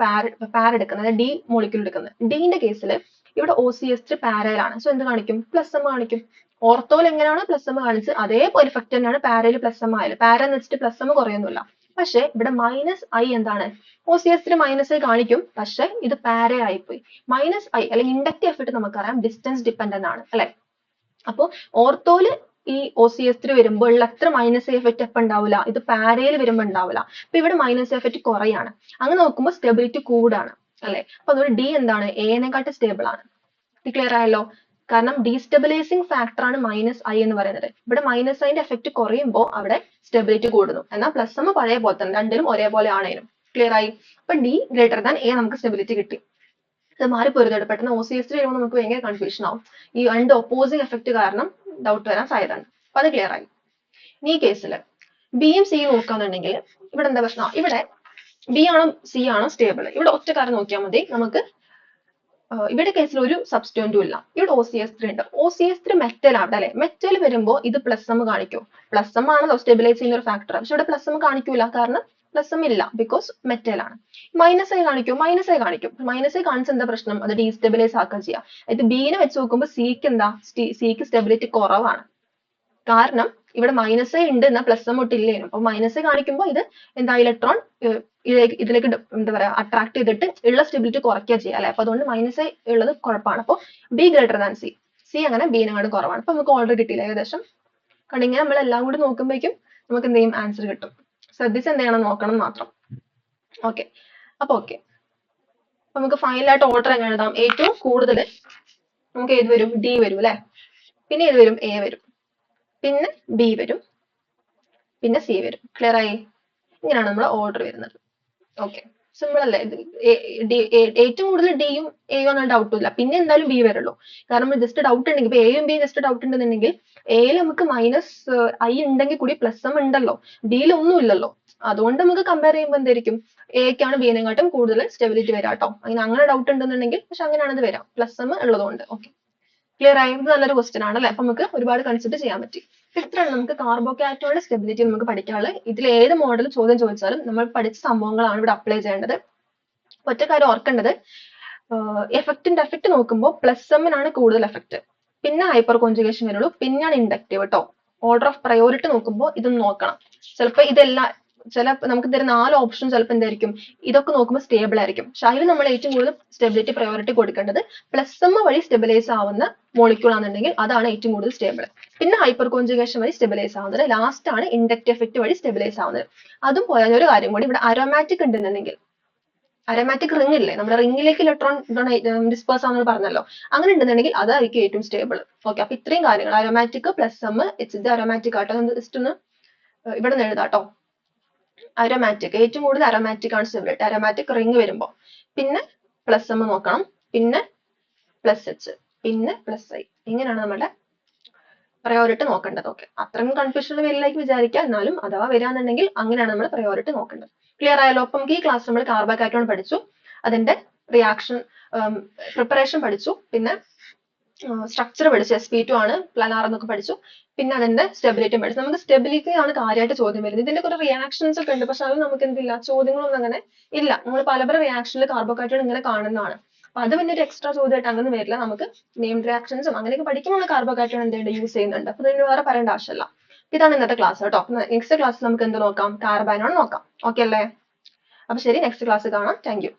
പാര എടുക്കുന്നത്, ഡി മോളിക്യൂൾ എടുക്കുന്നത്. ഡിന്റെ കേസിൽ ഇവിടെ OCH3 പാരയിലാണ്. സോ എന്ത് കാണിക്കും, പ്ലസ് കാണിക്കും. ഓർത്തോയിൽ എങ്ങനെയാണ് പ്ലസ് കാണിച്ച് അതേ എഫക്റ്റ് തന്നെയാണ് പാരയിൽ പ്ലസ് ആയാലും. പാര എന്ന് വെച്ചിട്ട് പ്ലസ് കുറയൊന്നുമില്ല. പക്ഷെ ഇവിടെ -I എന്താണ്, OCH3 -I കാണിക്കും, പക്ഷെ ഇത് പാര ആയിപ്പോയി. -I അല്ലെങ്കിൽ ഇൻഡക്റ്റീവ് എഫക്റ്റ് നമുക്കറിയാം ഡിസ്റ്റൻസ് ഡിപ്പെൻഡന്റ് ആണ്, അല്ലെ. അപ്പൊ ഓർത്തോയില് ഈ OCH3 വരുമ്പോൾ ഉള്ള അത്ര -I എഫക്റ്റ് എപ്പോൾ ഉണ്ടാവില്ല, ഇത് പാരയിൽ വരുമ്പോൾ ഉണ്ടാവില്ല. അപ്പൊ ഇവിടെ -I എഫക്റ്റ് കുറയാണ്. അങ്ങനെ നോക്കുമ്പോൾ സ്റ്റെബിലിറ്റി കൂടാണ്, അല്ലെ. അപ്പൊ അതുകൊണ്ട് ഡി എന്താണ്, എനെക്കാട്ട് സ്റ്റേബിൾ ആണ്. ക്ലിയർ ആയല്ലോ. കാരണം ഡീസ്റ്റെബിലൈസിങ് ഫാക്ടർ ആണ് -I എന്ന് പറയുന്നത്. ഇവിടെ -Iന്റെ എഫക്റ്റ് കുറയുമ്പോൾ അവിടെ സ്റ്റെബിലിറ്റി കൂടുന്നു. എന്നാൽ പ്ലസ് പഴയ പോലെ തന്നെ, രണ്ടിലും ഒരേപോലെ ആണേനും. ക്ലിയർ ആയി. അപ്പൊ D > A നമുക്ക് സ്റ്റെബിലിറ്റി കിട്ടി. ഇത് മാറിപ്പോരുത്, പെട്ടെന്ന് OCH3 വരുമ്പോൾ നമുക്ക് ഭയങ്കര കൺഫ്യൂഷൻ ആവും. ഈ രണ്ട് ഓപ്പോസിങ് എഫക്റ്റ് കാരണം ഡൗട്ട് വരാൻ സാധ്യതയുണ്ട്. അപ്പൊ അത് ക്ലിയർ ആയി. ഈ കേസിൽ ബിയും സിയും നോക്കാന്നുണ്ടെങ്കിൽ ഇവിടെ എന്താ പ്രശ്നം, ഇവിടെ B ആണോ C ആണോ സ്റ്റേബിൾ. ഇവിടെ ഒറ്റ കാര്യം നോക്കിയാൽ മതി, നമുക്ക് ഇവിടെ കേസിൽ ഒരു സബ്സ്റ്റിറ്റ്യൂന്റും ഇല്ല. ഇവിടെ OCH3 ഉണ്ട്. OCH3 മെറ്റൽ ആണ് അല്ലെ. മെറ്റൽ വരുമ്പോൾ ഇത് പ്ലസ് എം കാണിക്കും. പ്ലസ് എം ആണല്ലോ സ്റ്റെബിലൈസ് ചെയ്യുന്ന ഒരു ഫാക്ടർ. പക്ഷെ ഇവിടെ പ്ലസ് എം കാണിക്കൂല, കാരണം പ്ലസ് എം ഇല്ല, ബിക്കോസ് മെറ്റൽ ആണ്. മൈനസ് ഐ കാണിക്കും, മൈനസ് ഐ കാണിക്കും. മൈനസ് ഐ കാണിച്ച എന്താ പ്രശ്നം? അത് ഡീസ്റ്റെബിലൈസ് ആക്കുക ചെയ്യാം. ഇത് ബീനെ വെച്ച് നോക്കുമ്പോൾ സിക്ക് എന്താ, സിക്ക് സ്റ്റെബിലിറ്റി കുറവാണ്. കാരണം ഇവിടെ മൈനസ് ഐ ഉണ്ട് എന്നാൽ പ്ലസ് എം ഒട്ടില്ലേനും. അപ്പൊ മൈനസ് ഐ കാണിക്കുമ്പോൾ ഇത് എന്താ, ഇലക്ട്രോൺ ഇതിലേക്ക് എന്താ പറയാ അട്രാക്ട് ചെയ്തിട്ട് ഉള്ള സ്റ്റെബിലിറ്റി കുറയ്ക്കുക ചെയ്യുക അല്ലെ. അപ്പൊ അതുകൊണ്ട് മൈനസ് ഐ ഉള്ളത് കുഴപ്പമാണ്. അപ്പോൾ be greater than C, C അങ്ങനെ ബീനെക്കാളും കുറവാണ്. അപ്പൊ നമുക്ക് ഓൾറെഡി കിട്ടിയില്ല ഏകദേശം. കാരണം ഇങ്ങനെ നമ്മൾ എല്ലാം കൂടി നോക്കുമ്പോഴേക്കും നമുക്ക് എന്ത് ചെയ്യും, ആൻസർ കിട്ടും. ശ്രദ്ധിച്ച് എന്ത് ചെയ്യണം, നോക്കണം മാത്രം. ഓക്കെ, അപ്പൊ ഓക്കെ, നമുക്ക് ഫൈനലായിട്ട് ഓർഡർ എങ്ങനെ എഴുതാം? ഏറ്റവും കൂടുതൽ നമുക്ക് ഏത് വരും? ഡി വരും അല്ലെ. പിന്നെ ഏത് വരും? എ വരും. പിന്നെ ബി വരും. പിന്നെ സി വരും. ക്ലിയർ ആയി? ഇങ്ങനെയാണ് നമ്മൾ ഓർഡർ വരുന്നത്. ഓക്കെ, സിമ്പിൾ അല്ലേ? ഏറ്റവും കൂടുതൽ ഡിയും എയും ആണ്, ഡൗട്ടും ഇല്ല. പിന്നെ എന്തായാലും ബി വരുള്ളൂ. കാരണം ജസ്റ്റ് ഡൗട്ട് ഉണ്ടെങ്കിൽ, ഇപ്പൊ എയും ബിയും ജസ്റ്റ് ഡൗട്ട് ഉണ്ടെന്നുണ്ടെങ്കിൽ എയിൽ നമുക്ക് മൈനസ് ഐ ഉണ്ടെങ്കിൽ കൂടി പ്ലസ് എം ഉണ്ടല്ലോ, ഡിയിൽ ഒന്നും ഇല്ലല്ലോ. അതുകൊണ്ട് നമുക്ക് കമ്പയർ ചെയ്യുമ്പോൾ എന്തായിരിക്കും, എക്കാണ് ബിനെക്കാട്ടും കൂടുതൽ സ്റ്റെബിലിറ്റി വരാം കേട്ടോ. അങ്ങനെ ഡൗട്ട് ഉണ്ടെന്നുണ്ടെങ്കിൽ, പക്ഷെ അങ്ങനെയാണ് ഇത് വരാം, പ്ലസ് എം ഉള്ളതുകൊണ്ട്. ഓക്കെ, ക്ലിയർ ആയി? ഇത് നല്ലൊരു ക്വസ്റ്റ്യൻ ആണല്ലേ. അപ്പൊ നമുക്ക് ഒരുപാട് കൺസിഡർ ചെയ്യാൻ പറ്റി. ഇത്രയാണ് നമുക്ക് കാർബോകാറ്റോണിന്റെ സ്റ്റെബിലിറ്റി നമുക്ക് പഠിക്കാനുള്ളത്. ഇതിൽ ഏത് മോഡൽ ചോദ്യം ചോദിച്ചാലും നമ്മൾ പഠിച്ച സംഭവങ്ങളാണ് ഇവിടെ അപ്ലൈ ചെയ്യേണ്ടത്. ഒറ്റ കാര്യം ഓർക്കേണ്ടത്, എഫക്റ്റിന്റെ എഫക്റ്റ് നോക്കുമ്പോൾ പ്ലസ് എമ്മിനാണ് കൂടുതൽ എഫക്റ്റ്, പിന്നെ ഹൈപ്പർ കോൺജുഗേഷൻ വരുള്ളൂ, പിന്നെയാണ് ഇൻഡക്റ്റീവ് കേട്ടോ. ഓർഡർ ഓഫ് പ്രയോറിറ്റി നോക്കുമ്പോൾ ഇതൊന്ന് നോക്കണം. ചിലപ്പോൾ ഇതെല്ലാം നമുക്ക് തരുന്ന 4 ഓപ്ഷൻ ചിലപ്പോൾ എന്തായിരിക്കും, ഇതൊക്കെ നോക്കുമ്പോൾ സ്റ്റേബിൾ ആയിരിക്കും. പക്ഷെ അതിൽ നമ്മൾ ഏറ്റവും കൂടുതൽ സ്റ്റെബിലിറ്റി പ്രയോറിറ്റി കൊടുക്കേണ്ടത് പ്ലസ് എം വഴി സ്റ്റെബിലൈസ് ആവുന്ന മോളിക്യൂൾ ആണെന്നുണ്ടെങ്കിൽ അതാണ് ഏറ്റവും കൂടുതൽ സ്റ്റേബിൾ. പിന്നെ ഹൈപ്പർ കോൺജുഗേഷൻ വഴി സ്റ്റെബിലൈസ് ആവുന്നത്, ലാസ്റ്റ് ആണ് ഇൻഡക്റ്റീവ് എഫക്റ്റ് വഴി സ്റ്റെബിലൈസ് ആവുന്നത്. അതും പോയാൽ ഒരു കാര്യം കൂടി, ഇവിടെ അരോമാറ്റിക് ഉണ്ടെന്നുണ്ടെങ്കിൽ, അരോമാറ്റിക് റിംഗ് ഇല്ലേ, നമ്മുടെ റിംഗിലേക്ക് ഇലക്ട്രോൺ ഡിസ്പേഴ്സ് ആണെന്ന് പറഞ്ഞല്ലോ, അങ്ങനെ ഉണ്ടെന്നുണ്ടെങ്കിൽ അതായിരിക്കും ഏറ്റവും സ്റ്റേബിൾ. ഓക്കെ, അപ്പൊ ഇത്രയും കാര്യങ്ങൾ, അരോമാറ്റിക് പ്ലസ് എം, ഇത് അരോമാറ്റിക് ആട്ടോ, ജസ്റ്റ് ഒന്ന് ഇവിടെ നിന്ന് എഴുതാട്ടോ. അരോമാറ്റിക് ഏറ്റവും കൂടുതൽ അരോമാറ്റിക് ആണ് സ്റ്റെബിലിറ്റി, അരോമാറ്റിക് റിംഗ് വരുമ്പോൾ. പിന്നെ പ്ലസ് എം നോക്കണം, പിന്നെ പ്ലസ് എച്ച്, പിന്നെ പ്ലസ് ഐ. ഇങ്ങനെയാണ് നമ്മുടെ പ്രയോറിറ്റി നോക്കേണ്ടത്. ഓക്കെ, അത്രയും കൺഫ്യൂഷൻ വരില്ലായിരിക്കും വിചാരിക്കുക, എന്നാലും അഥവാ വരികയാണെന്നുണ്ടെങ്കിൽ അങ്ങനെയാണ് നമ്മൾ പ്രയോറിറ്റി നോക്കേണ്ടത്. ക്ലിയർ ആയല്ലോ? അപ്പം നമുക്ക് ഈ ക്ലാസ് നമ്മൾ കാർബോകാറ്റോൺ പഠിച്ചു, അതിന്റെ റിയാക്ഷൻ പ്രിപ്പറേഷൻ പഠിച്ചു, പിന്നെ സ്ട്രക്ചർ പഠിച്ചു, sp2 ആണ് പ്ലാനാർ എന്നൊക്കെ പഠിച്ചു, പിന്നെ അതിന്റെ സ്റ്റെബിലിറ്റി പഠിച്ചു. നമുക്ക് സ്റ്റെബിലിറ്റി ആണ് കാര്യമായിട്ട് ചോദ്യം വരുന്നത്. ഇതിന്റെ കുറെ റിയാക്ഷൻസ് ഒക്കെ ഉണ്ട്, പക്ഷെ അത് നമുക്ക് എന്തില്ല, ചോദ്യങ്ങളൊന്നും അങ്ങനെ ഇല്ല. നമ്മൾ പല റിയാക്ഷനിൽ കാർബോകാറ്റോൺ ഇങ്ങനെ കാണുന്നതാണ്. അപ്പൊ അത് പിന്നെ ഒരു എക്സ്ട്രാ ചോദ്യമായിട്ട് അങ്ങനെ വരില്ല. നമുക്ക് നെയിം റിയാക്ഷൻസും അങ്ങനെയൊക്കെ പഠിക്കുമ്പോൾ കാർബോകാറ്റോൺ എന്തുണ്ട്, യൂസ് ചെയ്യുന്നുണ്ട്. അപ്പൊ ഇതിന് വേറെ പറയേണ്ട ആവശ്യമില്ല. ഇതാണ് ഇന്നത്തെ ക്ലാസ് കേട്ടോ. നെക്സ്റ്റ് ക്ലാസ് നമുക്ക് എന്ത് നോക്കാം, കാർബൈനോൺ നോക്കാം. ഓക്കെ അല്ലേ? അപ്പൊ ശരി, നെക്സ്റ്റ് ക്ലാസ് കാണാം. Thank you.